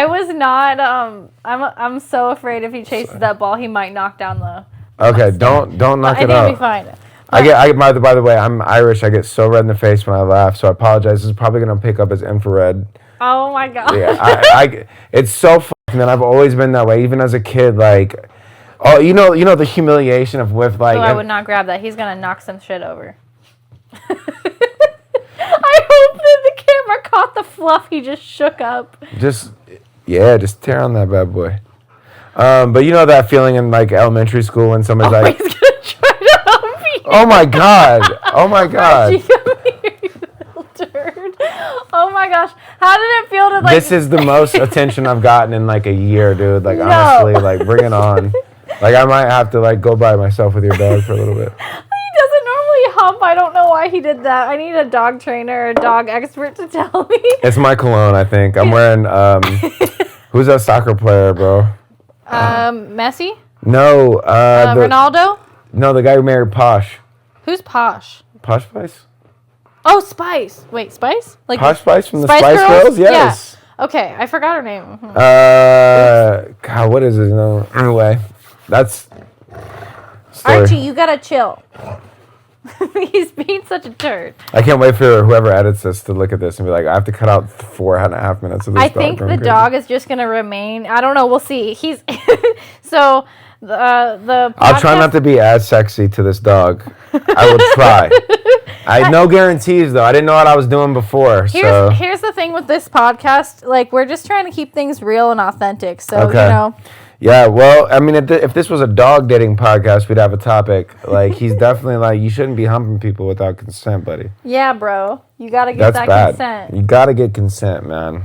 was not. I'm so afraid if he chases that ball, he might knock down the. Okay, don't knock it out. I think it'll be fine. By the way, I'm Irish. I get so red in the face when I laugh, so I apologize. This is probably gonna pick up as infrared. Oh my god. Yeah, it's so fucking, man. I've always been that way, even as a kid. Like, oh, you know the humiliation of with like. Oh, I would not grab that. He's gonna knock some shit over. I hope that the camera caught the fluff he just shook up. Just tear on that bad boy. But you know that feeling in like elementary school when somebody's like, he's gonna try to help you. Oh my god! Oh my god! Oh my gosh! How did it feel to like? This is the most attention I've gotten in like a year, dude. Like honestly, like bring it on. Like I might have to like go by myself with your dog for a little bit. He doesn't normally hump. I don't know why he did that. I need a dog trainer, a dog expert to tell me. It's my cologne, I think. I'm wearing who's that soccer player, bro? Messi? No. Ronaldo? No, the guy who married Posh. Who's Posh? Posh Spice? Oh, Spice. Wait, Spice? Like Posh Spice from the Spice Girls? Yes. Yeah. Okay, I forgot her name. God, what is it? No. Anyway, that's story. Archie, you gotta chill. He's being such a turd. I can't wait for whoever edits this to look at this and be like, I have to cut out 4.5 minutes of this. I think the dog is just gonna remain. I don't know. We'll see. He's so the. I'll try not to be as sexy to this dog. I will try. I no guarantees though. I didn't know what I was doing before. Here's the thing with this podcast. Like we're just trying to keep things real and authentic. So okay. You know. Yeah, well, I mean, if this was a dog dating podcast, we'd have a topic. Like, he's definitely like, you shouldn't be humping people without consent, buddy. Yeah, bro. You gotta get that consent. You gotta get consent, man.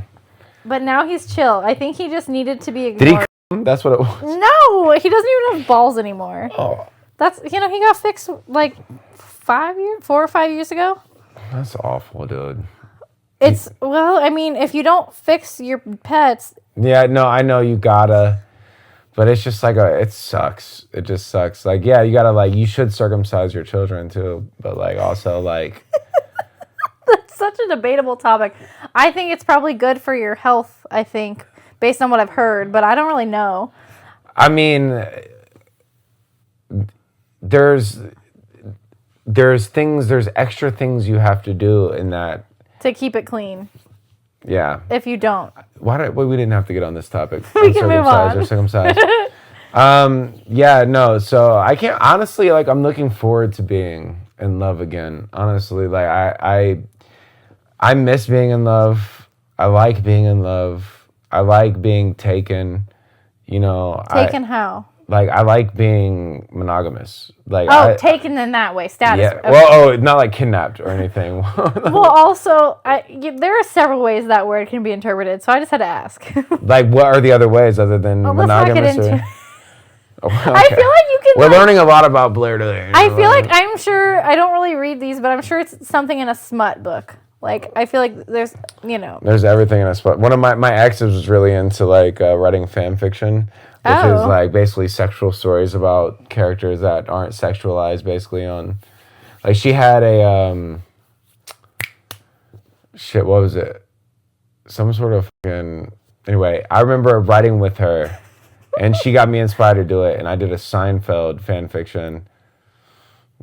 But now he's chill. I think he just needed to be ignored. Did he come? That's what it was. No, he doesn't even have balls anymore. Oh. That's, he got fixed like 4 or 5 years ago. That's awful, dude. Well, I mean, if you don't fix your pets. Yeah, no, I know you gotta. But it's just like it sucks. It just sucks. Like, yeah, you gotta you should circumcise your children too. But also That's such a debatable topic. I think it's probably good for your health, I think, based on what I've heard, but I don't really know. I mean, there's extra things you have to do in that. To keep it clean. Yeah. If you don't. We didn't have to get on this topic. We can move on. Or circumcised. Yeah, no. So I can't honestly I'm looking forward to being in love again. Honestly, I miss being in love. I like being in love. I like being taken. Taken how? I like being monogamous. Taken in that way, status. Yeah. Okay. Well, not like kidnapped or anything. Well, also, there are several ways that word can be interpreted, so I just had to ask. What are the other ways other than monogamous? Let's not get into. Okay. I feel like you can. We're learning a lot about Blair today. I feel like I'm sure I don't really read these, but I'm sure it's something in a smut book. I feel like there's, There's everything in a smut. One of my exes was really into writing fan fiction. Which is basically sexual stories about characters that aren't sexualized, basically on, she had a what was it? Some sort of fucking Anyway, I remember writing with her, and she got me inspired to do it, and I did a Seinfeld fan fiction.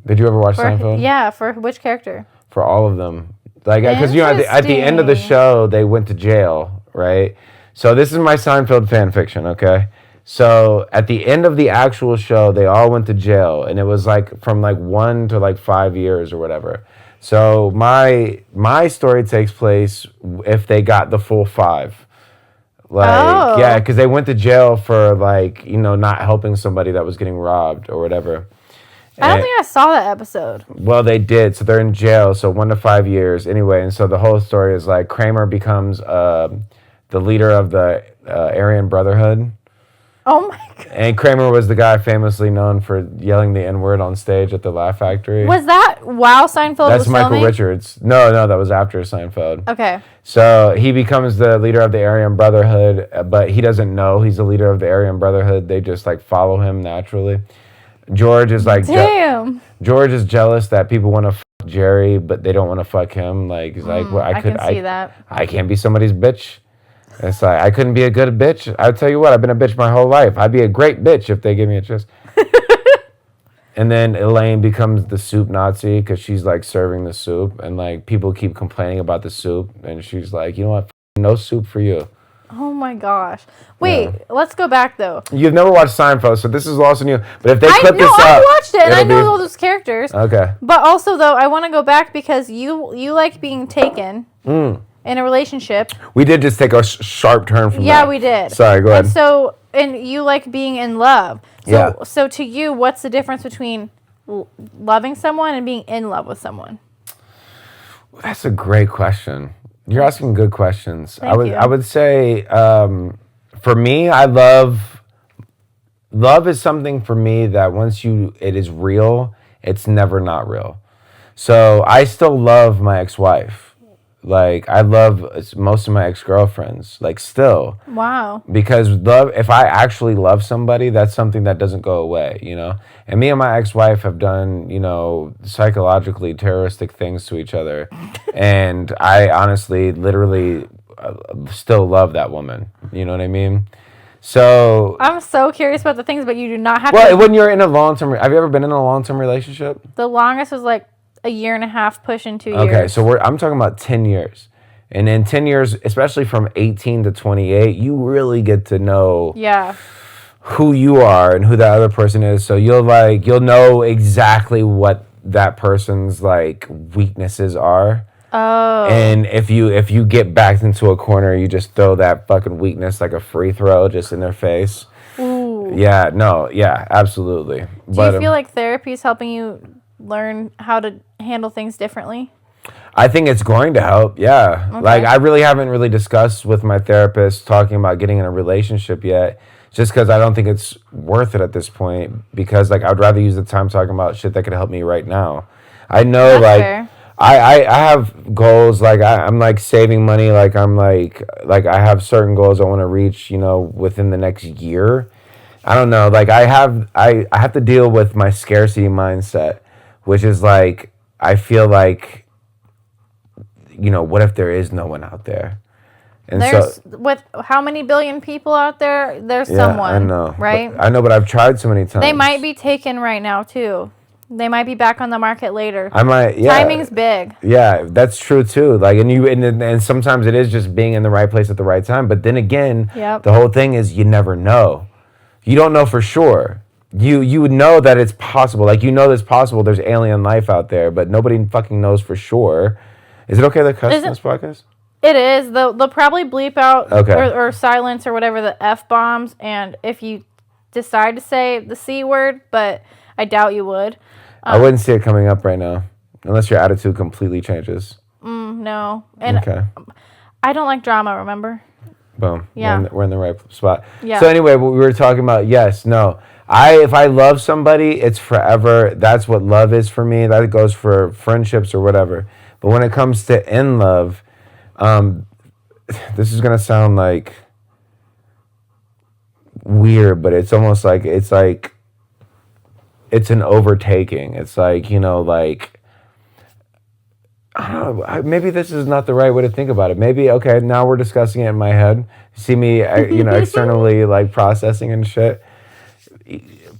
Did you ever watch Seinfeld? Yeah, for which character? For all of them. Like, because, you know, at the end of the show, they went to jail, right? So this is my Seinfeld fan fiction, okay? So at the end of the actual show, they all went to jail, and it was like from like 1 to like 5 years or whatever. So my story takes place if they got the full 5. Like, yeah, because they went to jail for, like, you know, not helping somebody that was getting robbed or whatever. I don't think I saw that episode. Well, they did. So they're in jail. So 1 to 5 years. Anyway, and so the whole story is like Kramer becomes the leader of the Aryan Brotherhood. Oh my God. And Kramer was the guy famously known for yelling the N-word on stage at the Laugh Factory. Was that while Seinfeld That's was Michael filming? Richards. No, that was after Seinfeld. Okay. So he becomes the leader of the Aryan Brotherhood, but he doesn't know he's the leader of the Aryan Brotherhood. They just like follow him naturally. George is like, damn. George is jealous that people want to fuck Jerry, but they don't want to fuck him. Like, he's like, well, I can see that. I can't be somebody's bitch. It's like, I couldn't be a good bitch. I'll tell you what, I've been a bitch my whole life. I'd be a great bitch if they give me a chance. And then Elaine becomes the soup Nazi because she's like serving the soup, and like people keep complaining about the soup, and she's like, you know what, no soup for you. Oh my gosh. Wait, let's go back though. You've never watched Seinfeld, so this is lost on you. But if they clip this up, I watched it, and I know all those characters. Okay. But also though, I want to go back because you like being taken in a relationship. We did just take a sharp turn from that. Yeah, we did. Sorry, go ahead. And you like being in love. So to you, what's the difference between loving someone and being in love with someone? That's a great question. You're asking good questions. Thank you. I would say, for me, love is something for me that once it is real, it's never not real. So I still love my ex-wife. Like, I love most of my ex-girlfriends, like, still. Wow. Because if I actually love somebody, that's something that doesn't go away, you know? And me and my ex-wife have done, you know, psychologically terroristic things to each other. And I honestly, literally still love that woman. You know what I mean? So... I'm so curious about the things, but you do not have to... Well, when you're in a long-term... Have you ever been in a long-term relationship? The longest was like a year and a half, pushing 2 years. Okay, so I'm talking about 10 years. And in 10 years, especially from 18 to 28, you really get to know who you are and who the other person is. So you'll know exactly what that person's like weaknesses are. Oh. And if you get backed into a corner, you just throw that fucking weakness like a free throw just in their face. Ooh. Yeah, no, yeah, absolutely. Do you feel like therapy is helping you learn how to handle things differently? I think it's going to help, yeah. Okay. Like, I really haven't really discussed with my therapist talking about getting in a relationship yet, just because I don't think it's worth it at this point, because, like, I'd rather use the time talking about shit that could help me right now. I know, that's fair. I have goals, like, I'm, like, saving money, like, I'm, like I have certain goals I want to reach, you know, within the next year. I don't know, like, I have to deal with my scarcity mindset, which is, like, I feel like, you know, what if there is no one out there? And with how many billion people out there, there's someone. I know. Right? But I've tried so many times. They might be taken right now, too. They might be back on the market later. Yeah. Timing's big. Yeah, that's true, too. Like, and sometimes it is just being in the right place at the right time. But then again, the whole thing is you never know. You don't know for sure. You would know that it's possible. Like, you know it's possible there's alien life out there, but nobody fucking knows for sure. Is it okay to cuss in this podcast? It is. They'll probably bleep out or silence or whatever the F-bombs, and if you decide to say the C word, but I doubt you would. I wouldn't see it coming up right now, unless your attitude completely changes. No. And I don't like drama, remember? Boom. Yeah. We're in the right spot. Yeah. So anyway, what we were talking about, yes, no. If I love somebody, it's forever. That's what love is for me. That goes for friendships or whatever. But when it comes to in love, this is going to sound like weird, but it's almost like it's an overtaking. It's like, you know, like I don't know. Maybe this is not the right way to think about it. Maybe, okay, now we're discussing it in my head. See me, externally like processing and shit.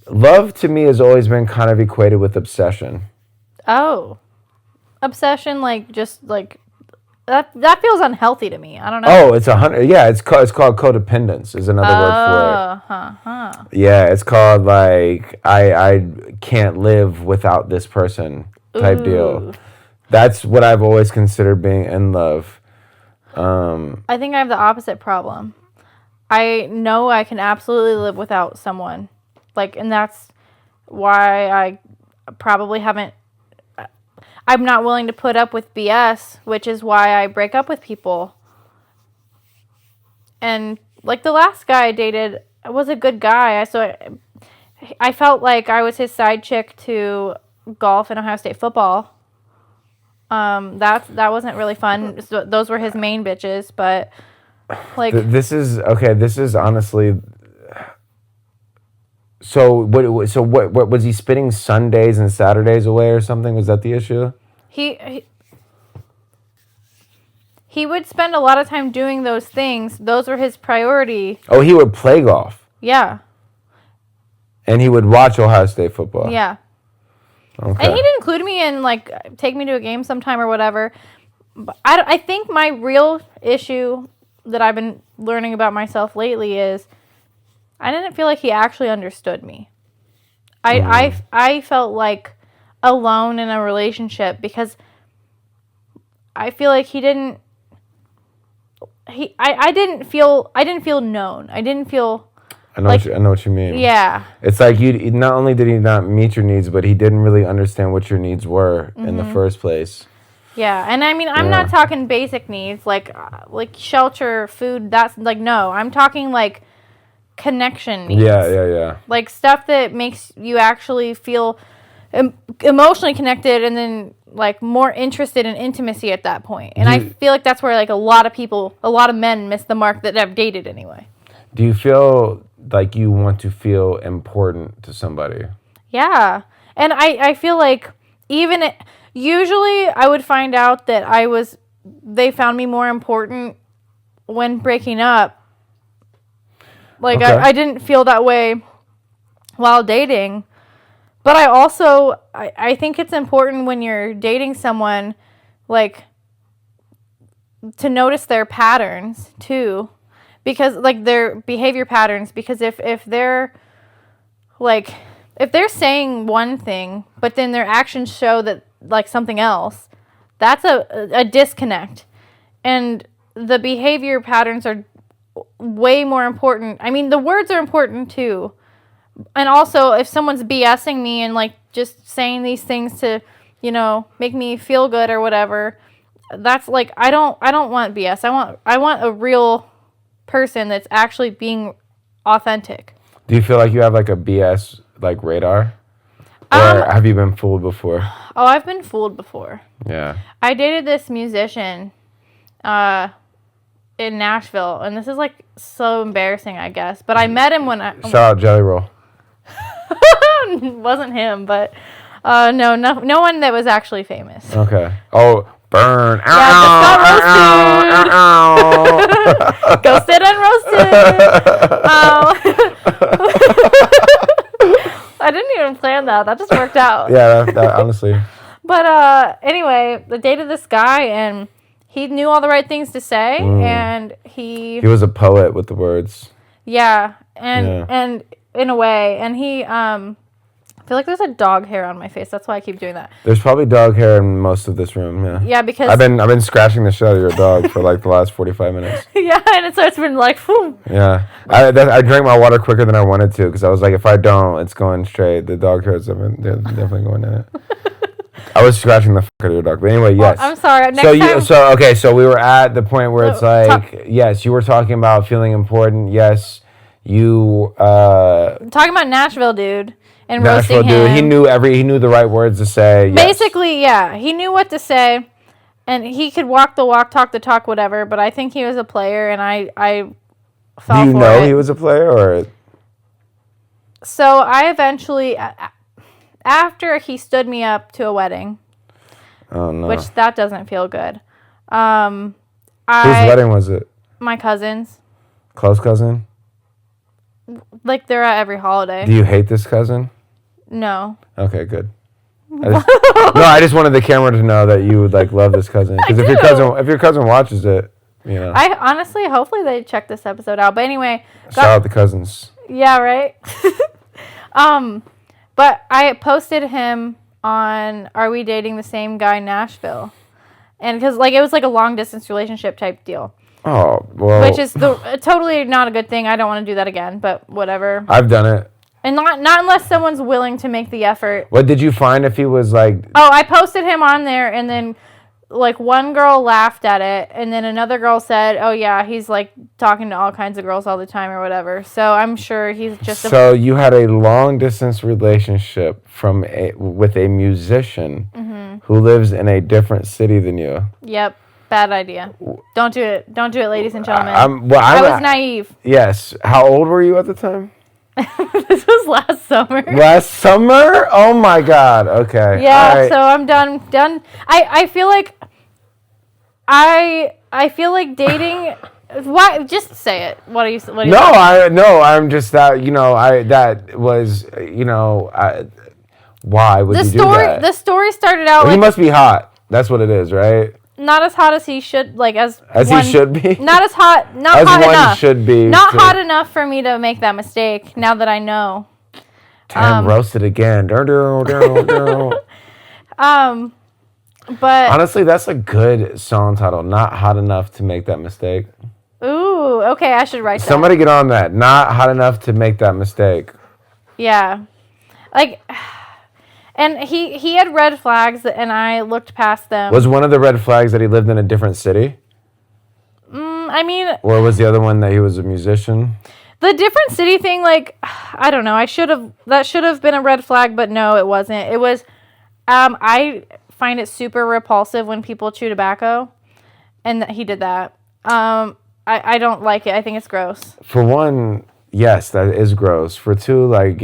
Love to me has always been kind of equated with obsession. Oh, obsession, like just like that feels unhealthy to me. I don't know. Oh, it's 100. Yeah, it's called codependence. Is another word for it. Yeah, it's called like I can't live without this person type deal. That's what I've always considered being in love. I think I have the opposite problem. I know I can absolutely live without someone. Like, and that's why I probably haven't. I'm not willing to put up with BS, which is why I break up with people. And like the last guy I dated was a good guy. I felt like I was his side chick to golf and Ohio State football. That wasn't really fun. So those were his main bitches, but like this is okay. This is honestly. So what? So what was he spending Sundays and Saturdays away or something? Was that the issue? He would spend a lot of time doing those things. Those were his priority. Oh, he would play golf. Yeah. And he would watch Ohio State football. Yeah. Okay. And he did include me and like take me to a game sometime or whatever. But I think my real issue that I've been learning about myself lately is I didn't feel like he actually understood me. I felt like alone in a relationship because I feel like he didn't. I didn't feel known. I didn't feel. I know what you mean. Yeah. It's like you. Not only did he not meet your needs, but he didn't really understand what your needs were in the first place. Yeah, and I mean, I'm not talking basic needs like shelter, food. That's like no. I'm talking like connection needs. Yeah. Like stuff that makes you actually feel emotionally connected, and then like more interested in intimacy at that point. And I feel like that's where like a lot of men miss the mark that I've dated anyway. Do you feel like you want to feel important to somebody? Yeah, and I feel like usually I would find out that they found me more important when breaking up. Like, okay. I didn't feel that way while dating. But I also, I think it's important when you're dating someone, like, to notice their patterns, too. Because, like, their behavior patterns. Because if they're, like, if they're saying one thing, but then their actions show that, like, something else, that's a disconnect. And the behavior patterns are way more important. I mean, the words are important, too. And also, if someone's BSing me and, like, just saying these things to, make me feel good or whatever, that's, like, I don't want BS. I want a real person that's actually being authentic. Do you feel like you have, like, a BS, like, radar? Or have you been fooled before? Oh, I've been fooled before. Yeah. I dated this musician in Nashville, and this is, like, so embarrassing, I guess. But I met him when Shout out Jelly Roll. Wasn't him, but no one that was actually famous. Okay. Oh, burn. Yeah, just got roasted. Go sit and roasted. I didn't even plan that. That just worked out. Yeah, that honestly. But anyway, I dated this guy, and he knew all the right things to say, and he was a poet with the words. Yeah, and in a way, and he I feel like there's a dog hair on my face. That's why I keep doing that. There's probably dog hair in most of this room. Yeah. Yeah, because I've been scratching the shit out of your dog for like the last 45 minutes. Yeah, and so it's been like, whew. Yeah, I drank my water quicker than I wanted to because I was like, if I don't, it's going straight. The dog hairs they're definitely going in it. I was scratching the fuck out of your dog, but anyway, yes. Well, I'm sorry. Next time. So we were at the point where it's like, yes, you were talking about feeling important. Yes, you. Talking about Nashville, dude. And Nashville dude, he knew the right words to say. Basically, yeah, he knew what to say, and he could walk the walk, talk the talk, whatever. But I think he was a player, and I fell for it. Do you know he was a player, or? So I eventually, after he stood me up to a wedding, Oh no. Which that doesn't feel good. Whose wedding was it? My cousin's. Close cousin? Like, they're at every holiday. Do you hate this cousin? No. Okay, good. I just wanted the camera to know that you would like love this cousin. Because if your cousin watches it, you know. I honestly, hopefully they check this episode out. But anyway, shout out the cousins. Yeah, right. But I posted him on Are We Dating the Same Guy Nashville, and because like it was like a long distance relationship type deal. Oh well. Which is totally not a good thing. I don't want to do that again. But whatever. I've done it. And not unless someone's willing to make the effort. What did you find if he was like... Oh, I posted him on there, and then like one girl laughed at it, and then another girl said, oh yeah, he's like talking to all kinds of girls all the time or whatever. So I'm sure he's just... So you had a long distance relationship with a musician who lives in a different city than you. Yep. Bad idea. Don't do it. Don't do it, ladies and gentlemen. I was naive. Yes. How old were you at the time? This was last summer. Last summer? Oh my God. Okay. Yeah. Right. So I'm done. I feel like I feel like dating. Why? Just say it. What do you? I'm just that. Why would you do that? The story started out. He must be hot. That's what it is, right? Not as hot as he should, like as he should be. Not as hot. Not as hot one enough. Should be. Not hot enough for me to make that mistake. Now that I know. Damn, roasted again. But honestly, that's a good song title. Not hot enough to make that mistake. Ooh, okay, I should write that. Somebody get on that. Not hot enough to make that mistake. Yeah, like. And he had red flags, and I looked past them. Was one of the red flags that he lived in a different city? I mean... Or was the other one that he was a musician? The different city thing, like, I don't know. That should have been a red flag, but no, it wasn't. It was... I find it super repulsive when people chew tobacco, and he did that. I don't like it. I think it's gross. For one... Yes, that is gross. For two, like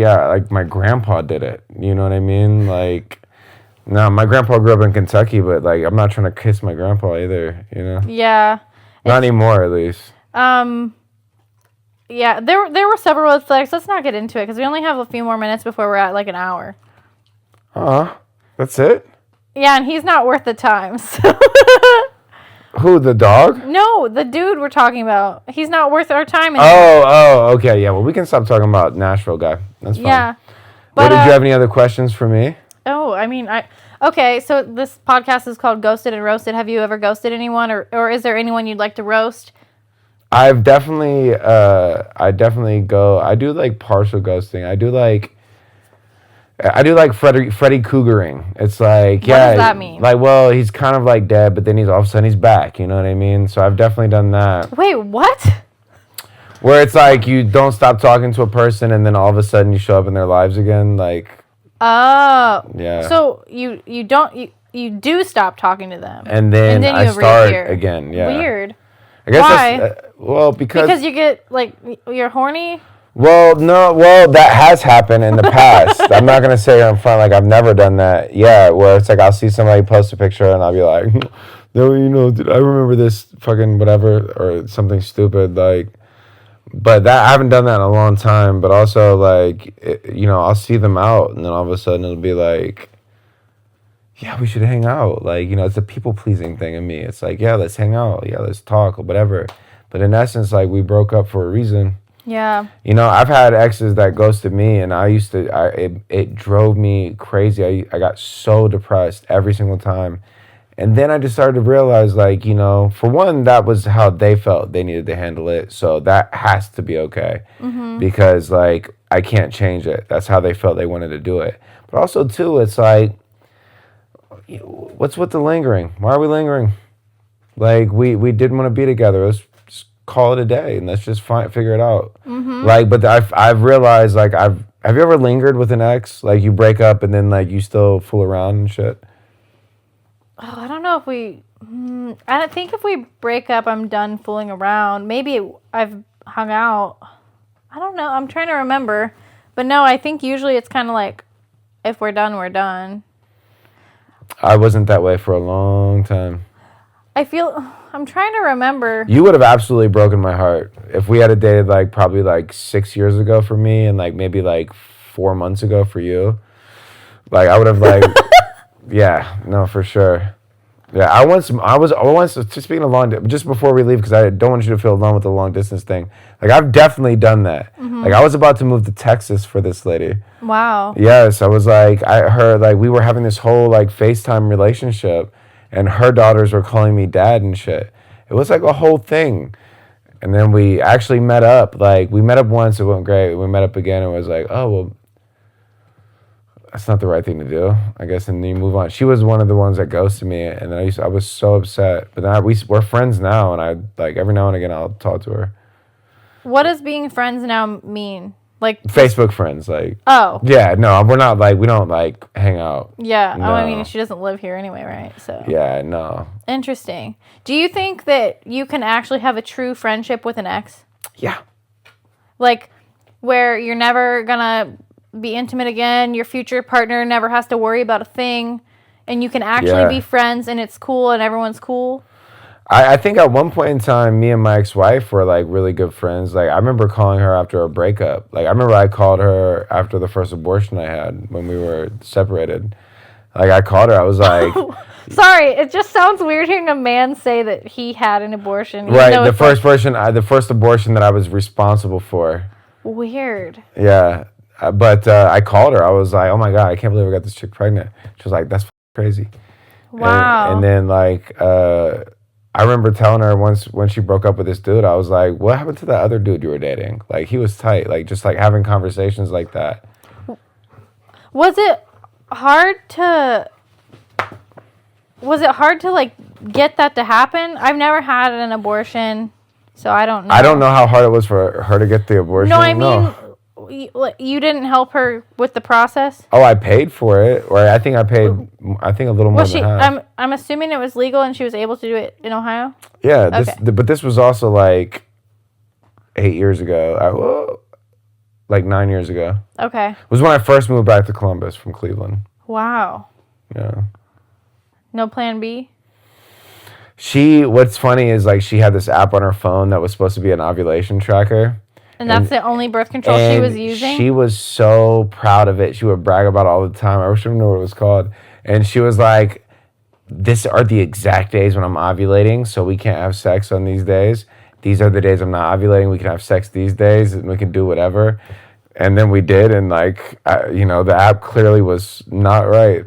my grandpa did it. You know what I mean? Like, no, my grandpa grew up in Kentucky, but like, I'm not trying to kiss my grandpa either. You know? Yeah. Not anymore, at least. Yeah, there were several red flags. Let's not get into it because we only have a few more minutes before we're at like an hour. That's it? Yeah, and he's not worth the time. So. Who, the dog? No, the dude we're talking about. He's not worth our time. Okay, yeah. Well, we can stop talking about Nashville guy. That's fine. Yeah. But did you have any other questions for me? Oh, I mean, okay, so this podcast is called Ghosted and Roasted. Have you ever ghosted anyone, or is there anyone you'd like to roast? I definitely go, I do like partial ghosting. I do like Freddy Cougaring. It's like, what does that mean? Like, well, he's kind of like dead, but then all of a sudden he's back. You know what I mean? So I've definitely done that. Wait, what? Where it's like you don't stop talking to a person, and then all of a sudden you show up in their lives again. Like, oh, yeah. So you do stop talking to them, and then I start again. Yeah. Weird. I guess why? Because you get like you're horny. Well, that has happened in the past. I'm not going to say in front, like, I've never done that. Yeah, where it's like, I'll see somebody post a picture, and I'll be like, no, I remember this fucking whatever, or something stupid, like, but I haven't done that in a long time, but also, like, I'll see them out, and then all of a sudden it'll be like, yeah, we should hang out. Like, it's a people-pleasing thing in me. It's like, yeah, let's hang out. Yeah, let's talk, or whatever. But in essence, like, we broke up for a reason. Yeah. I've had exes that ghosted me, and it drove me crazy. I got so depressed every single time. And then I just started to realize, like, for one, that was how they felt. They needed to handle it. So that has to be okay. Mm-hmm. Because, like, I can't change it. That's how they felt they wanted to do it. But also, too, it's like, what's with the lingering? Why are we lingering? Like, we didn't want to be together. Let's call it a day and let's just figure it out. Mm-hmm. Like, but I've realized, like, have you ever lingered with an ex? Like, you break up and then, like, you still fool around and shit? Oh, I don't know if I think if we break up, I'm done fooling around. Maybe I've hung out. I don't know. I'm trying to remember. But no, I think usually it's kind of like, if we're done, we're done. I wasn't that way for a long time. I'm trying to remember. You would have absolutely broken my heart if we had dated like probably like 6 years ago for me and like maybe like 4 months ago for you. Like I would have like, yeah, no, for sure. Yeah, I once just speaking of just before we leave because I don't want you to feel alone with the long distance thing. Like I've definitely done that. Mm-hmm. Like I was about to move to Texas for this lady. Wow. Yes, I was like like we were having this whole like FaceTime relationship, and her daughters were calling me dad and shit. It was like a whole thing. And then we actually met up. Like we met up once, it went great. We met up again and it was like, oh well, that's not the right thing to do, I guess. And then you move on. She was one of the ones that ghosted me, and then I was so upset. But now we're friends now, and I like every now and again I'll talk to her. What does being friends now mean? Like Facebook friends, like. Oh. Yeah, no, we're not like we don't like hang out. Yeah. No. Oh, I mean, she doesn't live here anyway, right? So. Yeah, no. Interesting. Do you think that you can actually have a true friendship with an ex? Yeah. Like, where you're never gonna be intimate again, your future partner never has to worry about a thing, and you can actually be friends and it's cool and everyone's cool? I think at one point in time, me and my ex-wife were like really good friends. Like I remember calling her after a breakup. Like I remember I called her after the first abortion I had when we were separated. Like I called her, I was like... Sorry, it just sounds weird hearing a man say that he had an abortion. Right, the first abortion that I was responsible for. Weird. Yeah. But I called her. I was like, oh my God, I can't believe I got this chick pregnant. She was like, that's crazy. Wow. And then like, I remember telling her once when she broke up with this dude, I was like, what happened to that other dude you were dating? Like he was tight, like just like having conversations like that. Was it hard to like get that to happen? I've never had an abortion, so I don't know. I don't know how hard it was for her to get the abortion. No, I mean... You didn't help her with the process? Oh, I paid for it, or I think a little more than half. I'm assuming it was legal and she was able to do it in Ohio? Yeah, but this was also like 8 years ago. Like 9 years ago. Okay. It was when I first moved back to Columbus from Cleveland. Wow. Yeah. No plan B? What's funny is like she had this app on her phone that was supposed to be an ovulation tracker. And that's the only birth control she was using? She was so proud of it. She would brag about it all the time. I wish I knew what it was called. And she was like, these are the exact days when I'm ovulating, so we can't have sex on these days. These are the days I'm not ovulating. We can have sex these days, and we can do whatever. And then we did, and like, the app clearly was not right.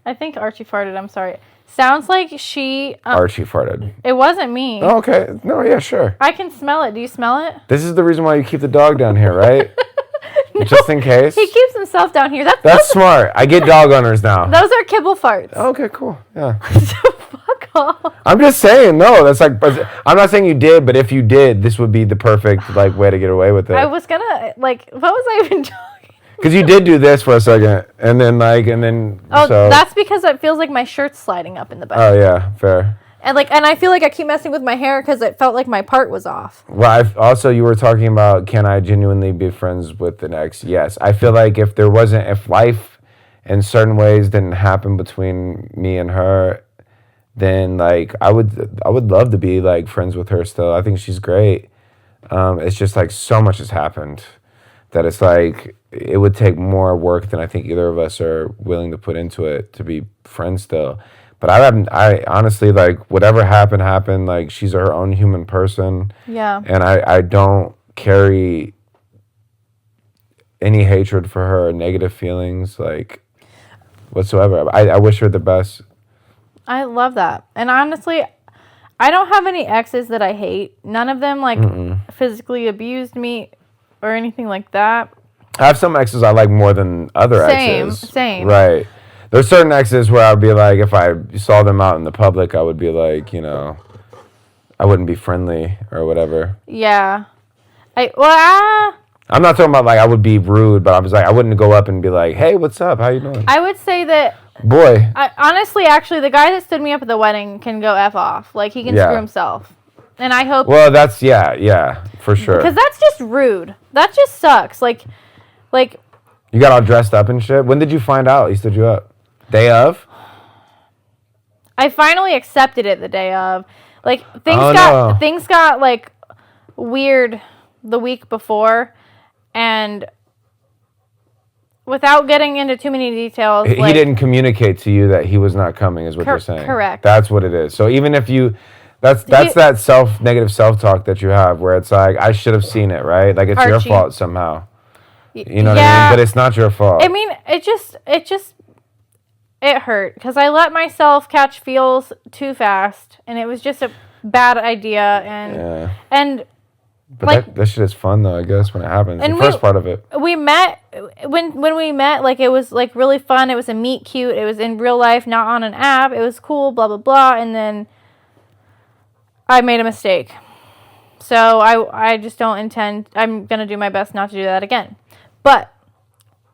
I think Archie farted. I'm sorry. Sounds like she... Archie farted. It wasn't me. Oh, okay. No, yeah, sure. I can smell it. Do you smell it? This is the reason why you keep the dog down here, right? No, just in case. He keeps himself down here. That's smart. I get dog owners now. Those are kibble farts. Okay, cool. Yeah. Fuck off. I'm just saying, no, that's like... I'm not saying you did, but if you did, this would be the perfect like way to get away with it. I was gonna... Like, what was I even talking? Because you did do this for a second, and then... Oh, so. That's because it feels like my shirt's sliding up in the back. Oh, yeah, fair. And I feel like I keep messing with my hair because it felt like my part was off. Well, also, you were talking about, can I genuinely be friends with an ex? Yes. I feel like if life in certain ways didn't happen between me and her, then, like, I would love to be, like, friends with her still. I think she's great. It's just, like, so much has happened that it's, like... It would take more work than I think either of us are willing to put into it to be friends still. But I honestly, like, whatever happened. Like, she's her own human person. Yeah. And I don't carry any hatred for her or negative feelings, like, whatsoever. I wish her the best. I love that. And honestly, I don't have any exes that I hate. None of them, like, physically abused me or anything like that. I have some exes I like more than other exes. Same. Right. There's certain exes where I'd be like, if I saw them out in the public, I would be like, I wouldn't be friendly or whatever. Yeah. I'm not talking about like I would be rude, but I was like, I wouldn't go up and be like, hey, what's up? How you doing? I would say that... Boy. Honestly, actually, the guy that stood me up at the wedding can go F off. Like, he can screw himself. And I hope... Well, that's, yeah, for sure. Because that's just rude. That just sucks. Like... You got all dressed up and shit? When did you find out he stood you up? Day of? I finally accepted it the day of. Like things got like weird the week before, and without getting into too many details, he didn't communicate to you that he was not coming, is what you're saying. Correct. That's what it is. So even if you, that's that negative self-talk that you have, where it's like, I should have seen it, right? Like, it's Archie. your fault somehow. You know what I mean? But it's not your fault. I mean, it hurt because I let myself catch feels too fast, and it was just a bad idea. And but like, that shit is fun though, I guess, when it happens. The first part of it. We met when we met. Like, it was like really fun. It was a meet cute. It was in real life, not on an app. It was cool. Blah blah blah. And then I made a mistake. So I just don't intend. I'm gonna do my best not to do that again. But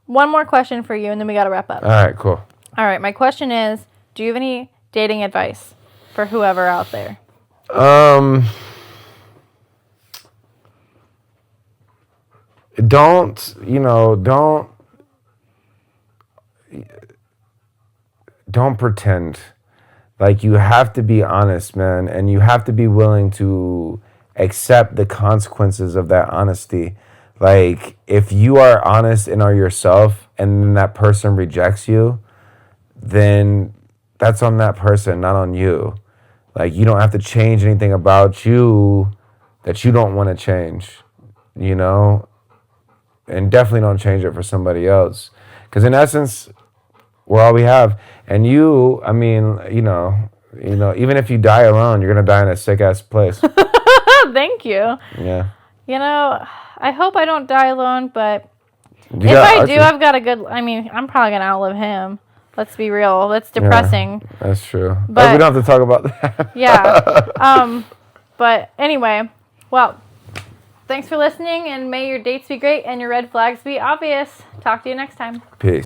one more question for you, and then we gotta wrap up. All right, cool. All right, my question is: do you have any dating advice for whoever out there? Don't pretend. Like, you have to be honest, man, and you have to be willing to accept the consequences of that honesty. Like, if you are honest and are yourself, and then that person rejects you, then that's on that person, not on you. Like, you don't have to change anything about you that you don't want to change, you know? And definitely don't change it for somebody else. Because in essence, we're all we have. And you, I mean, you know, even if you die alone, you're going to die in a sick-ass place. Thank you. Yeah. You know, I hope I don't die alone, but if I do, I've got a good... I mean, I'm probably going to outlive him. Let's be real. That's depressing. Yeah, that's true. But we don't have to talk about that. Yeah. But anyway, well, thanks for listening, and may your dates be great and your red flags be obvious. Talk to you next time. Peace.